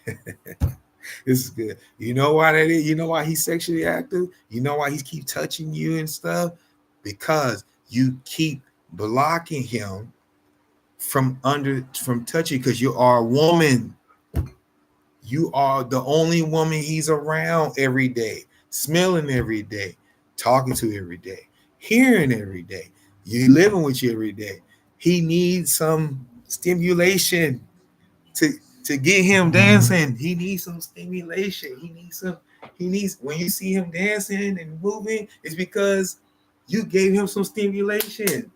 This is good. You know why that is? You know why he's sexually active? You know why he keep touching you and stuff? Because you keep blocking him from touching, because you are a woman. You are the only woman he's around every day, smelling every day, talking to every day, hearing every day. You living with you every day. He needs some stimulation to get him dancing. He needs some stimulation. He needs when you see him dancing and moving, it's because you gave him some stimulation.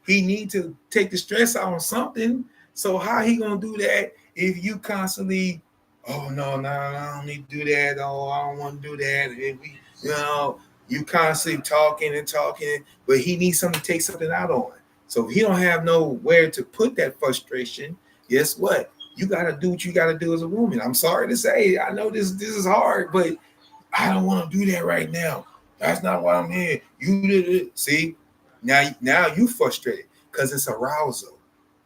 He need to take the stress out on something. So how he gonna do that if you constantly, oh no, I don't need to do that. Oh, I don't want to do that. If we, you know, you constantly talking and talking, but he needs something to take something out on. So if he don't have nowhere to put that frustration, guess what? You gotta do what you gotta do as a woman. I'm sorry to say, I know this is hard, but I don't want to do that right now. That's not what I'm here. You did it. See, now you frustrated because it's arousal.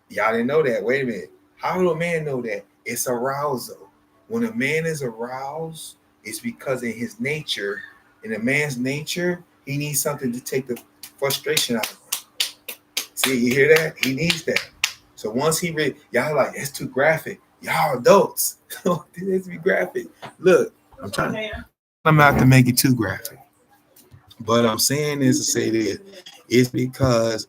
Y'all didn't know that. Wait a minute. How do a man know that? It's arousal. When a man is aroused, it's because in his nature, in a man's nature, he needs something to take the frustration out of him. See, you hear that? He needs that. So once he read, y'all like, it's too graphic. Y'all adults. This be graphic. Look, I'm trying not to make it too graphic. But I'm saying this to say this. It's because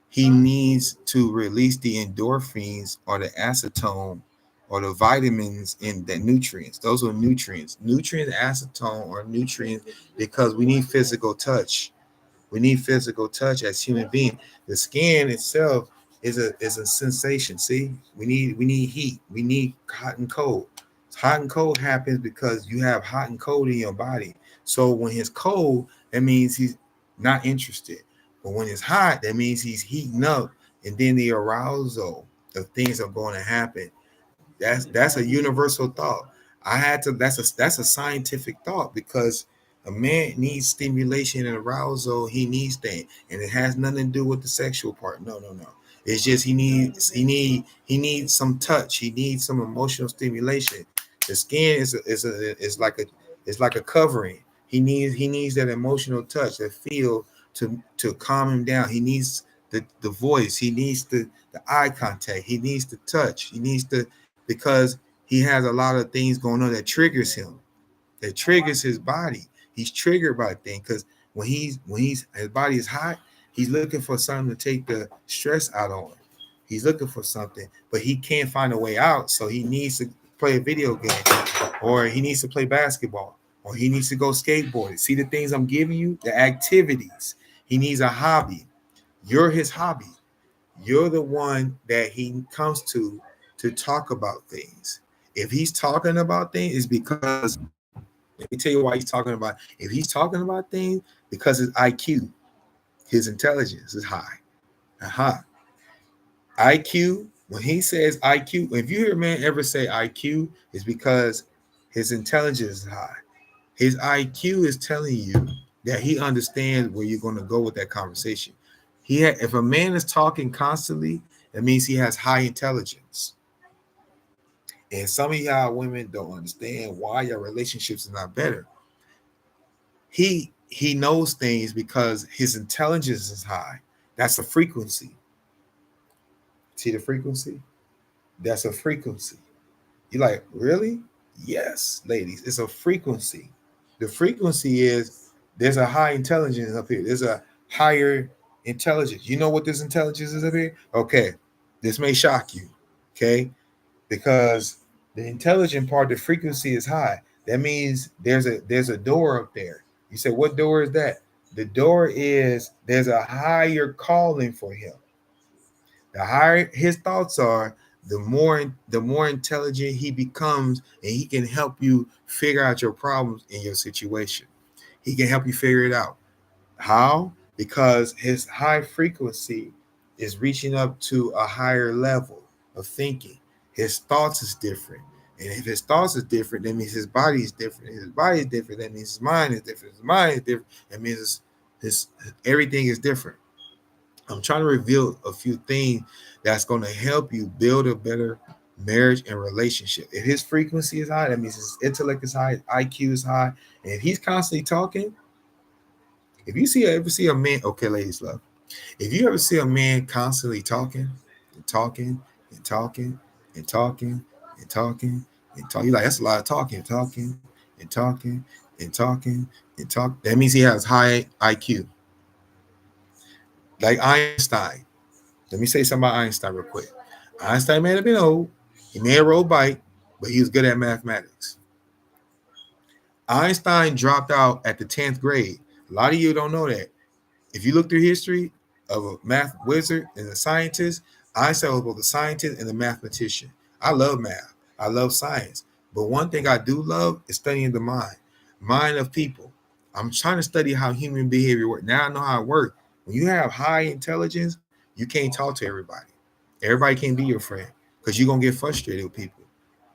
he needs to release the endorphins or the acetone or the vitamins in the nutrients. Those are nutrients. Nutrients, acetone, or nutrients because we need physical touch. We need physical touch as human beings. The skin itself is a sensation. See, we need heat. We need hot and cold. Hot and cold happens because you have hot and cold in your body. So when it's cold, that means he's not interested. But when it's hot, that means he's heating up, and then the arousal of things are going to happen. That's a universal thought. I had to. That's a scientific thought because a man needs stimulation and arousal. He needs that, and it has nothing to do with the sexual part. No, no, no. It's just he needs some touch. He needs some emotional stimulation. The skin is like a covering. He needs that emotional touch, that feel to calm him down. He needs the voice. He needs the eye contact. He needs the touch. He needs the because he has a lot of things going on that triggers him, that triggers his body. He's triggered by things because when he's his body is hot, he's looking for something to take the stress out on. He's looking for something, but he can't find a way out. So he needs to play a video game, or he needs to play basketball, or he needs to go skateboarding. See the things I'm giving you, the activities. He needs a hobby. You're his hobby. You're the one that he comes to talk about things. If he's talking about things, it's because let me tell you why he's talking about. If he's talking about things, because his IQ, his intelligence is high. Uh-huh. IQ. When he says IQ, if you hear a man ever say IQ, it's because his intelligence is high. His IQ is telling you that he understands where you're going to go with that conversation. If a man is talking constantly, that means he has high intelligence. And some of y'all women don't understand why your relationships are not better. He knows things because his intelligence is high. That's a frequency. See the frequency? That's a frequency. You're like, really? Yes, ladies, it's a frequency. The frequency is there's a high intelligence up here. There's a higher intelligence. You know what this intelligence is up here? Okay, this may shock you. Okay, because the intelligent part, the frequency is high. That means there's a door up there. You say, what door is that? The door is there's a higher calling for him. The higher his thoughts are, the more intelligent he becomes, and he can help you figure out your problems in your situation. He can help you figure it out. How? Because his high frequency is reaching up to a higher level of thinking. His thoughts is different. And if his thoughts is different, that means his body is different. If his body is different, that means his mind is different. His mind is different. That means his everything is different. I'm trying to reveal a few things that's going to help you build a better marriage and relationship. If his frequency is high, that means his intellect is high, his IQ is high. And if he's constantly talking, if you ever see a man, okay, ladies love, if you ever see a man constantly talking and talking and talking and talking and talking and talking, you're like, that's a lot of talking, talking and talking and talking and talk. That means he has high IQ. Like Einstein. Let me say something about Einstein real quick. Einstein may have been old. He may have rode a bike, but he was good at mathematics. Einstein dropped out at the 10th grade. A lot of you don't know that. If you look through history, of a math wizard and a scientist. Einstein was both a scientist and a mathematician. I love math. I love science. But one thing I do love is studying the mind of people. I'm trying to study how human behavior works. Now I know how it works. When you have high intelligence, you can't talk to everybody. Everybody can't be your friend because you're gonna get frustrated with people.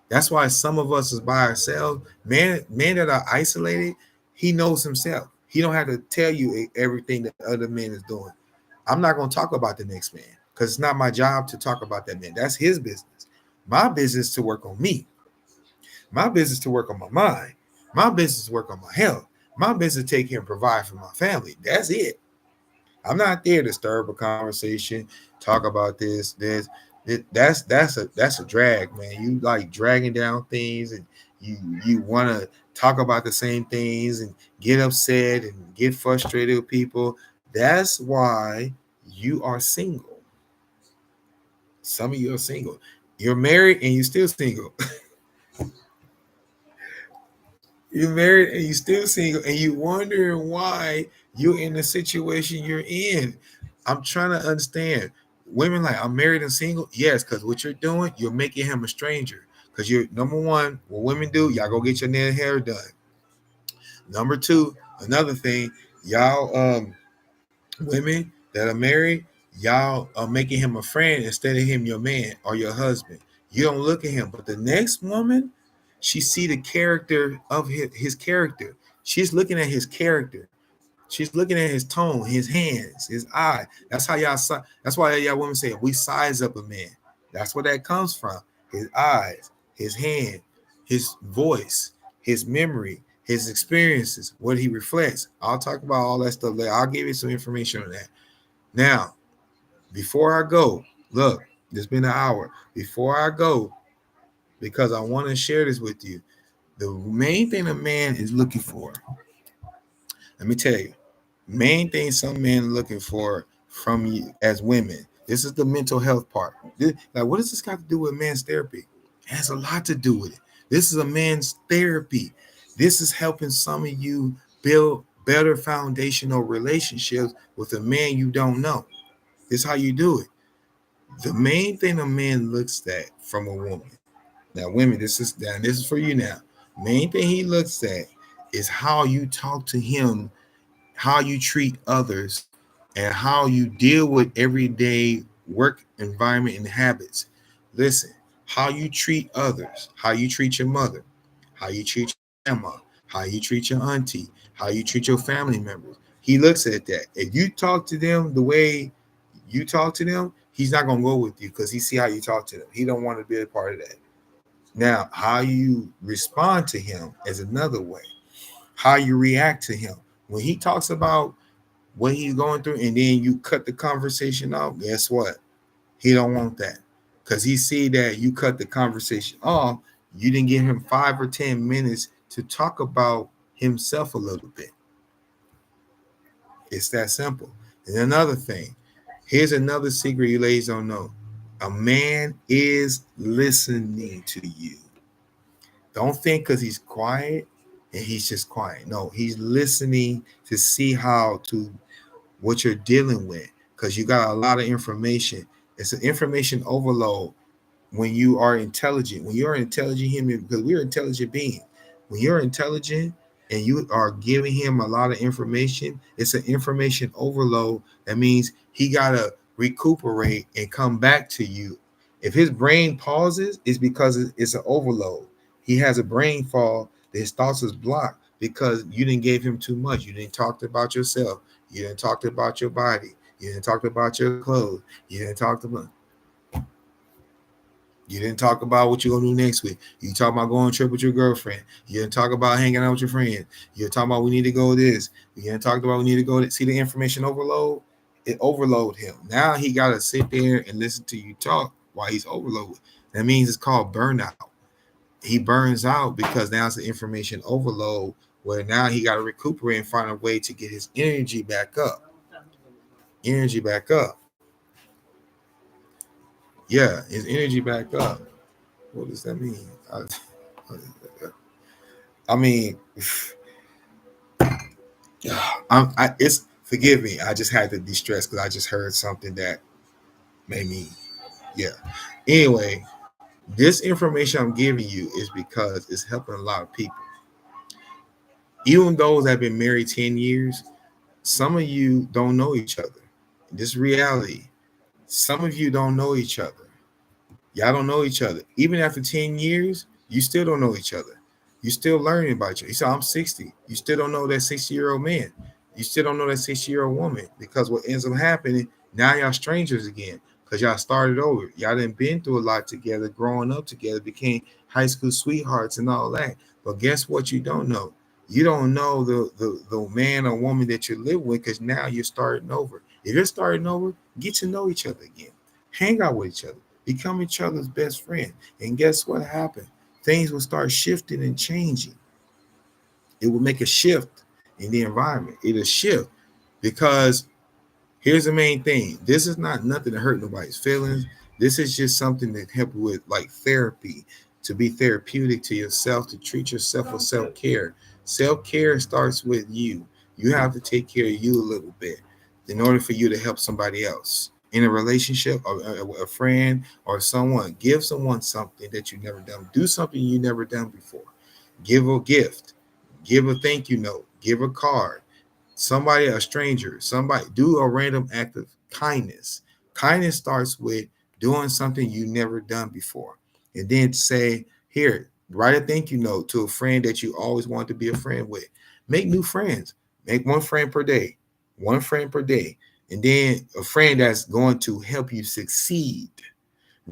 That's why some of us is by ourselves. Man that are isolated, he knows himself. He don't have to tell you everything that other men is doing. I'm not gonna talk about the next man because it's not my job to talk about that man. That's his business. My business to work on me. My business to work on my mind. My business to work on my health. My business to take care and provide for my family. That's it. I'm not there to stir up a conversation, talk about this. That's a drag, man. You like dragging down things, and you want to talk about the same things and get upset and get frustrated with people. That's why you are single. Some of you are single. You're married and you're still single. You're married and you're still single, and you wondering why you're in the situation you're in. I'm trying to understand. Women like, I'm married and single. Yes, because what you're doing, you're making him a stranger. Because you're number one, what women do, y'all go get your nail hair done. Number two, another thing, y'all women that are married, y'all are making him a friend instead of him your man or your husband. You don't look at him, but the next woman, she see the character of his character. She's looking at his character. She's looking at his tone, his hands, his eye. That's how y'all. That's why y'all women say we size up a man. That's where that comes from. His eyes, his hand, his voice, his memory, his experiences, what he reflects. I'll talk about all that stuff later. I'll give you some information on that. Now, before I go, look, it's been an hour. Before I go, because I want to share this with you, the main thing a man is looking for, let me tell you, main thing some men are looking for from you as women. This is the mental health part. Like, what does this got to do with man's therapy? It has a lot to do with it. This is a man's therapy. This is helping some of you build better foundational relationships with a man you don't know. This is how you do it. The main thing a man looks at from a woman. Now, women, this is for you now. Main thing he looks at is how you talk to him, how you treat others, and how you deal with everyday work environment and habits. Listen, how you treat others, how you treat your mother, how you treat your grandma, how you treat your auntie, how you treat your family members. He looks at that. If you talk to them the way you talk to them, he's not gonna go with you because he see how you talk to them. He don't want to be a part of that. Now, how you respond to him is another way. How you react to him when he talks about what he's going through, and then you cut the conversation off. Guess what? He don't want that because he see that you cut the conversation off. You didn't give him 5 or 10 minutes to talk about himself a little bit. It's that simple. And another thing, here's another secret you ladies don't know. A man is listening to you. Don't think because he's quiet and he's just quiet. No, he's listening to see how to what you're dealing with because you got a lot of information. It's an information overload when you are intelligent. When you're an intelligent human, because we're intelligent beings. When you're intelligent and you are giving him a lot of information, it's an information overload. That means he gotta recuperate and come back to you. If his brain pauses, it's because it's an overload. He has a brain fall. His thoughts is blocked because you didn't give him too much. You didn't talk about yourself. You didn't talk about your body. You didn't talk about your clothes. You didn't talk about you didn't talk about what you're gonna do next week. You talk about going on a trip with your girlfriend. You didn't talk about hanging out with your friends. You're talking about we need to go this. You didn't talk about we need to go to see the information overload. It overload him. Now he gotta sit there and listen to you talk while he's overloaded. That means it's called burnout. He burns out because now it's an information overload where now he got to recuperate and find a way to get his energy back up. Energy back up. Yeah, his energy back up. What does that mean? I mean, it's Forgive me. I just had to de-stress because I just heard something that made me, yeah. Anyway, this information I'm giving you is because it's helping a lot of people. Even those that have been married 10 years, some of you don't know each other. This reality. Some of you don't know each other. Y'all don't know each other. Even after 10 years, you still don't know each other. You still learning about each other. You say, I'm 60. You still don't know that 60-year-old man. You still don't know that 60-year-old woman. Because what ends up happening, now y'all strangers again. Because y'all started over. Y'all done been through a lot together, growing up together, became high school sweethearts and all that. But guess what you don't know? You don't know the man or woman that you live with because now you're starting over. If you're starting over, get to know each other again. Hang out with each other. Become each other's best friend. And guess what happened? Things will start shifting and changing. It will make a shift in the environment. It'll shift because here's the main thing. This is not nothing to hurt nobody's feelings. This is just something that help you with like therapy, to be therapeutic to yourself, to treat yourself with self-care. Self-care starts with you. You have to take care of you a little bit in order for you to help somebody else. In a relationship, or a friend, or someone, give someone something that you never done. Do something you never done before. Give a gift. Give a thank you note. Give a card. Somebody, a stranger, somebody, do a random act of kindness. Kindness starts with doing something you never done before. And then say, here, write a thank you note to a friend that you always want to be a friend with. Make new friends. Make one friend per day. One friend per day. And then a friend that's going to help you succeed.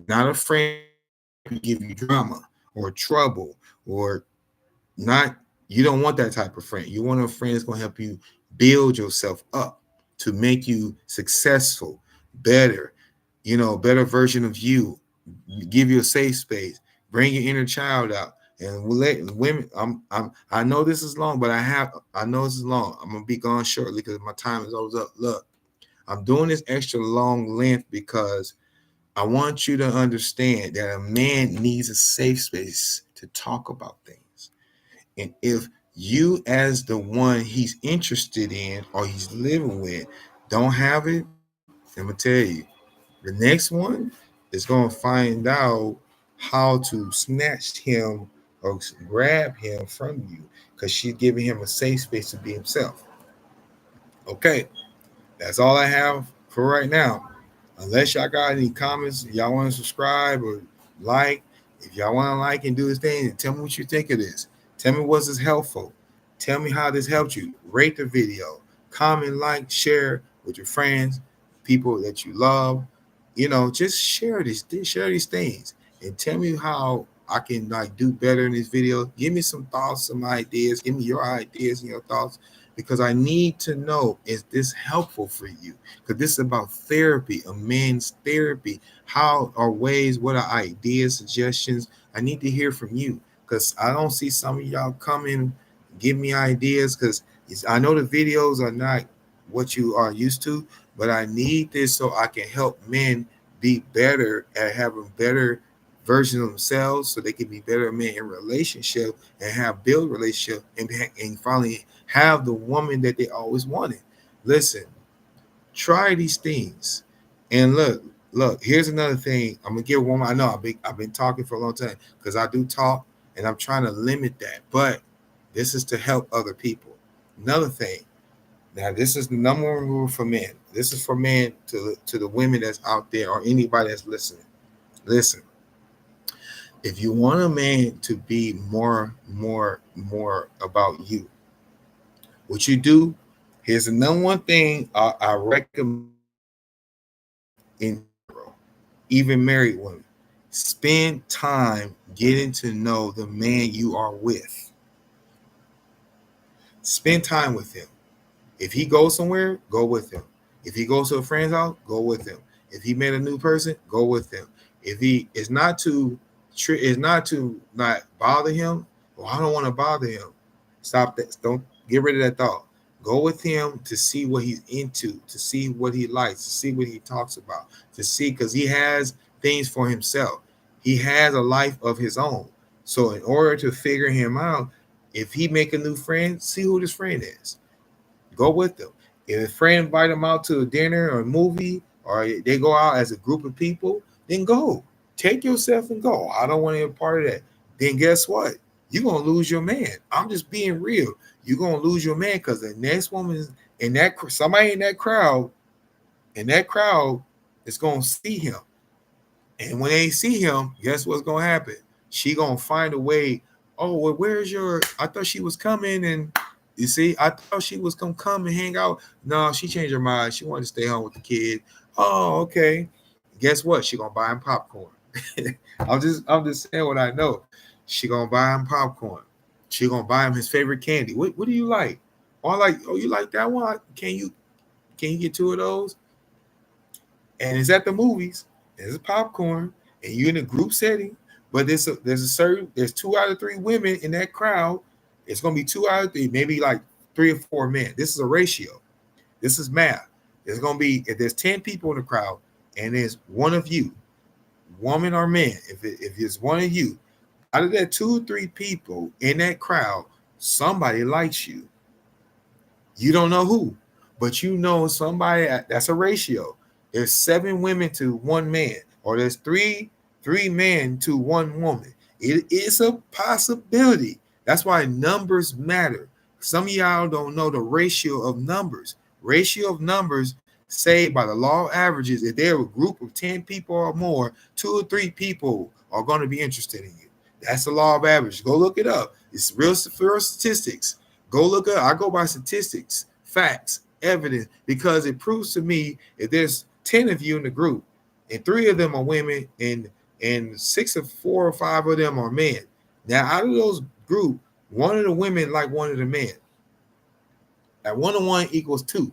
Not a friend that's going to give you drama or trouble or not. You don't want that type of friend. You want a friend that's going to help you build yourself up to make you successful, better, better version of you, give you a safe space, bring your inner child out. And we'll let women, I know this is long, but I know this is long. I'm gonna be gone shortly because my time is almost up. Look, I'm doing this extra long length because I want you to understand that a man needs a safe space to talk about things. And if you, as the one he's interested in or he's living with, don't have it, I'm gonna tell you, the next one is gonna find out how to snatch him or grab him from you because she's giving him a safe space to be himself. Okay, that's all I have for right now. Unless y'all got any comments, y'all want to subscribe or like. If y'all want to like and do this thing, and tell me what you think of this. Tell me was this helpful. Tell me how this helped you. Rate the video. Comment, like, share with your friends, people that you love. Just share these things, and tell me how I can like do better in this video. Give me some thoughts, some ideas. Give me your ideas and your thoughts because I need to know, is this helpful for you? Because this is about therapy, a man's therapy. How are ways, what are ideas, suggestions? I need to hear from you because I don't see some of y'all coming, give me ideas because I know the videos are not what you are used to, but I need this so I can help men be better at having better versions of themselves so they can be better men in relationship and have build relationship and finally have the woman that they always wanted. Listen, try these things. And look, here's another thing. I'm gonna give one more. I know I've been talking for a long time because I do talk and I'm trying to limit that, but this is to help other people. Another thing. Now, this is the number one rule for men. This is for men to the women that's out there or anybody that's listening. Listen, if you want a man to be more about you, what you do, here's the number one thing I recommend in general, even married women. Spend time getting to know the man you are with. Spend time with him. If he goes somewhere, go with him. If he goes to a friend's house, go with him. If he met a new person, go with him. If he is not to not bother him, well, I don't want to bother him. Stop that. Don't get rid of that thought. Go with him to see what he's into, to see what he likes, to see what he talks about, to see because he has things for himself. He has a life of his own. So in order to figure him out, if he make a new friend, see who this friend is. Go with them. If a friend invite them out to a dinner or a movie, or they go out as a group of people, then go. Take yourself and go. I don't want to be a part of that. Then guess what? You're gonna lose your man. I'm just being real. You're gonna lose your man because the next woman is in that somebody in that crowd is gonna see him. And when they see him, guess what's gonna happen? She gonna find a way. Oh, well, where's your? I thought she was coming, and you see, I thought she was gonna come and hang out. No, she changed her mind. She wanted to stay home with the kid. Oh, okay. Guess what? She gonna buy him popcorn. I'm just saying what I know. She gonna buy him popcorn. She gonna buy him his favorite candy. What do you like? Oh, I like. Oh, you like that one? Can you get two of those? And it's at the movies. There's popcorn, and you're in a group setting. But there's 2 out of 3 women in that crowd. It's gonna be 2 out of 3, maybe like 3 or 4 men. This is a ratio. This is math. There's gonna be if there's 10 people in the crowd, and there's one of you, woman or man. If it's one of you, out of that 2 or 3 people in that crowd, somebody likes you. You don't know who, but you know somebody. That's a ratio. There's 7 women to 1 man, or there's three men to 1 woman. It is a possibility. That's why numbers matter. Some of y'all don't know the ratio of numbers. Ratio of numbers say by the law of averages, if there are a group of 10 people or more, 2 or 3 people are going to be interested in you. That's the law of averages. Go look it up. It's real statistics. Go look up. I go by statistics, facts, evidence, because it proves to me if there's 10 of you in the group and 3 of them are women and 4 or 5 of them are men. Now, out of those group, one of the women like one of the men. That 1 and 1 equals 2.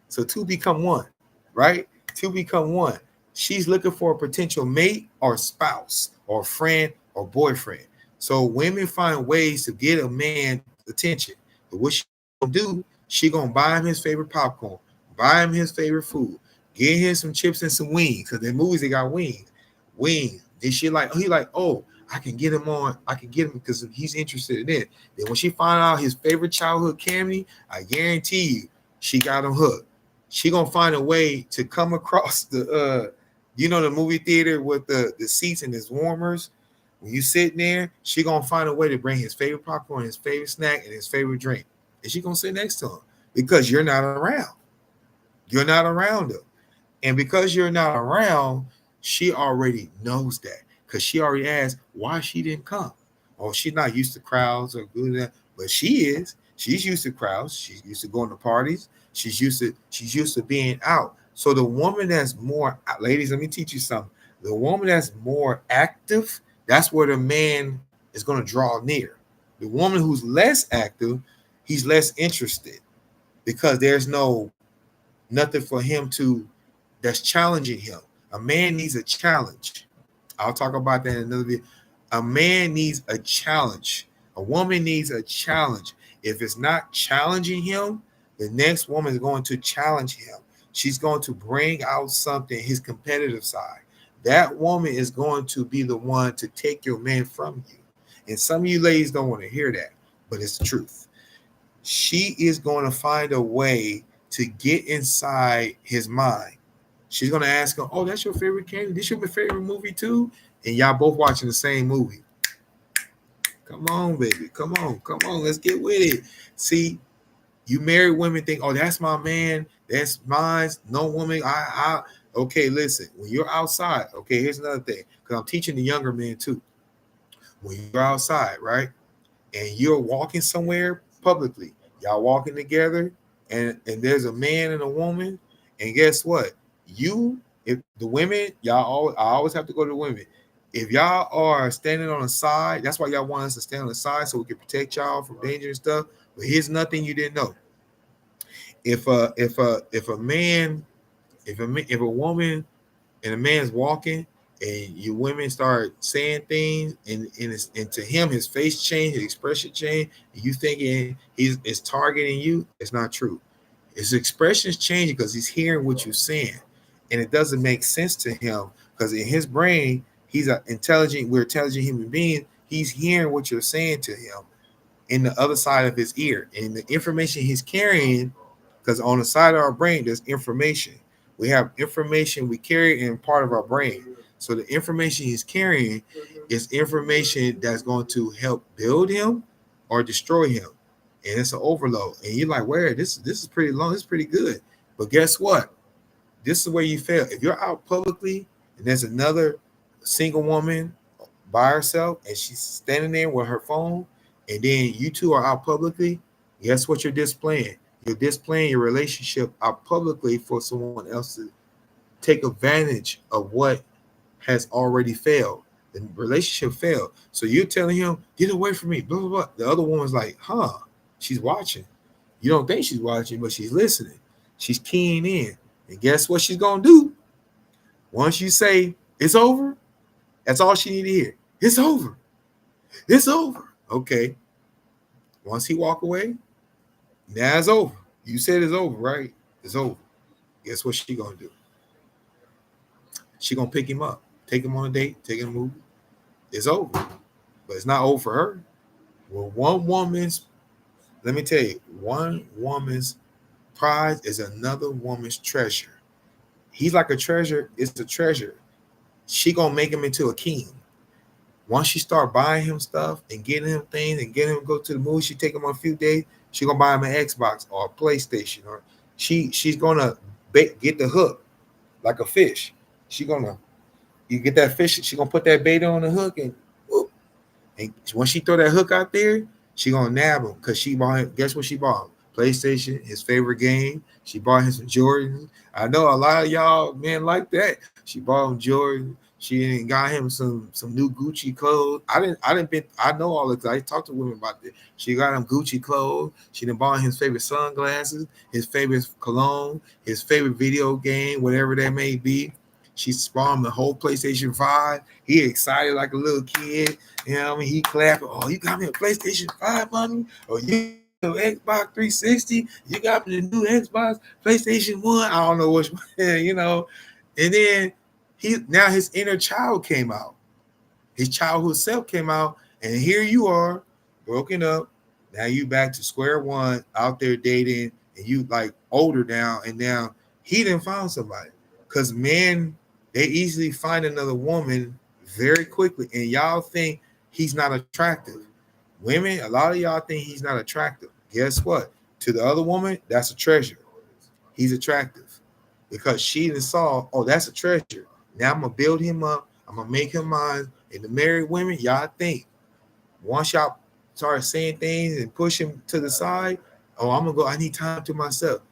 So 2 become 1, right? 2 become 1. She's looking for a potential mate or spouse or friend or boyfriend. So women find ways to get a man attention. But what she gonna do, she gonna buy him his favorite popcorn, buy him his favorite food, get him some chips and some wings. Because in movies they got wings. Wings. Then he like, oh, I can get him because he's interested in it. Then when she find out his favorite childhood candy, I guarantee you, she got him hooked. She gonna find a way to come across the the movie theater with the seats and his warmers. When you sitting there, she gonna find a way to bring his favorite popcorn, his favorite snack, and his favorite drink. And she gonna sit next to him because you're not around. You're not around him. And because you're not around, she already knows that. Because she already asked why she didn't come. Oh, she's not used to crowds or good that, but she is. She's used to crowds. She's used to going to parties. She's used to being out. So the woman that's more, ladies, let me teach you something. The woman that's more active, that's where the man is going to draw near. The woman who's less active, he's less interested because there's nothing for him to that's challenging him. A man needs a challenge. I'll talk about that in another video. A man needs a challenge. A woman needs a challenge. If it's not challenging him, the next woman is going to challenge him. She's going to bring out something, his competitive side. That woman is going to be the one to take your man from you. And some of you ladies don't want to hear that, but it's the truth. She is going to find a way to get inside his mind. She's going to ask him, oh, that's your favorite candy? This your favorite movie too? And y'all both watching the same movie. Come on, baby. Come on. Let's get with it. See, you married women think, oh, that's my man. That's mine. No woman. Okay, listen. When you're outside, okay, here's another thing. Because I'm teaching the younger men too. When you're outside, right? And you're walking somewhere publicly. Y'all walking together, and there's a man and a woman. And guess what? If the women, I always have to go to the women. If y'all are standing on the side, that's why y'all want us to stand on the side so we can protect y'all from danger and stuff. But here's nothing you didn't know. If a woman and a man's walking and you women start saying things and to him his face change, his expression change, and you thinking he's targeting you, it's not true. His expression is changing because he's hearing what you're saying. And it doesn't make sense to him because in his brain, we're intelligent human beings. He's hearing what you're saying to him in the other side of his ear. And the information he's carrying because on the side of our brain there's information. We have information we carry in part of our brain. So the information he's carrying is information that's going to help build him or destroy him, and it's an overload. And you're like, "Where this is pretty long. This is pretty good." But guess what? This is where you fail. If you're out publicly and there's another single woman by herself and she's standing there with her phone, and then you two are out publicly, guess what you're displaying? You're displaying your relationship out publicly for someone else to take advantage of what has already failed. The relationship failed. So you're telling him, get away from me, blah, blah, blah. The other woman's like, huh, she's watching. You don't think she's watching, but she's listening. She's keying in. And guess what she's going to do? Once you say, it's over, that's all she need to hear. It's over. It's over. Okay. Once he walk away, now it's over. You said it's over, right? It's over. Guess what she going to do? She going to pick him up, take him on a date, take him a movie. It's over. But it's not over for her. Well, let me tell you, one woman's pride is another woman's treasure. He's like a treasure, it's a treasure. She gonna make him into a king. Once she start buying him stuff and getting him things and getting him to go to the movie, she take him on a few days, she gonna buy him an Xbox or a PlayStation, or she's gonna get the hook like a fish. She gonna you get that fish, she gonna put that bait on the hook and whoop. And when she throw that hook out there, she gonna nab him because she bought him. Guess what she bought him? PlayStation, his favorite game. She bought him some Jordans. I know a lot of y'all men like that. She bought him Jordan. She got him some new Gucci clothes. I know all this. I talked to women about this. She got him Gucci clothes. She done bought his favorite sunglasses, his favorite cologne, his favorite video game, whatever that may be. She spawned the whole PlayStation 5. He excited like a little kid. You know what I mean? He clapping. Oh, you got me a PlayStation 5, mommy? Or you got me an Xbox 360? You got me the new Xbox, PlayStation 1? I don't know which one, you know. And then now his inner child came out. His childhood self came out. And here you are, broken up. Now you back to square one, out there dating, and you like older now. And now he didn't find somebody. Because men, they easily find another woman very quickly. And y'all think he's not attractive. Women, a lot of y'all think he's not attractive. Guess what? To the other woman, that's a treasure. He's attractive. Because she saw, oh, that's a treasure. Now I'm going to build him up. I'm going to make him mine. And the married women, y'all think, once y'all start saying things and push him to the side, oh, I'm going to go, I need time to myself.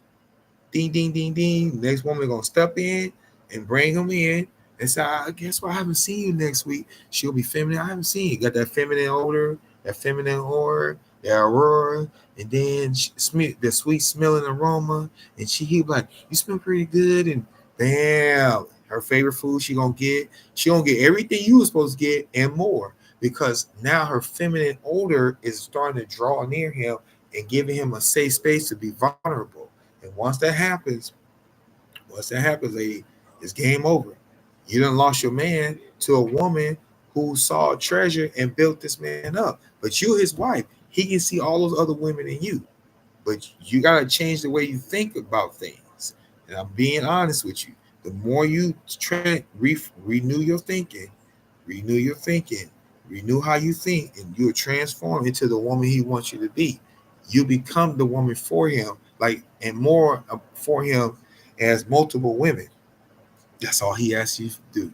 Ding, ding, ding, ding. Next woman gonna step in and bring him in and say, guess what? I haven't seen you next week. She'll be feminine. I haven't seen you. Got that feminine odor, that feminine aura, that aurora, and then the sweet smelling aroma. And he like, you smell pretty good. And bam, her favorite food she gonna get. She gonna get everything you were supposed to get and more. Because now her feminine odor is starting to draw near him and giving him a safe space to be vulnerable. And once that happens, lady, it's game over. You done lost your man to a woman who saw a treasure and built this man up. But you, his wife, he can see all those other women in you. But you gotta change the way you think about things. And I'm being honest with you. The more you renew your thinking, renew your thinking, renew how you think, and you'll transform into the woman he wants you to be. You become the woman for him, like, and more for him as multiple women. That's all he asks you to do.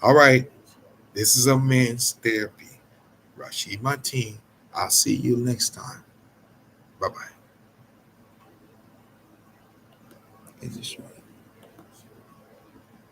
All right, this is a man's therapy. Rasheed, my team. I'll see you next time. Bye bye. Is this right?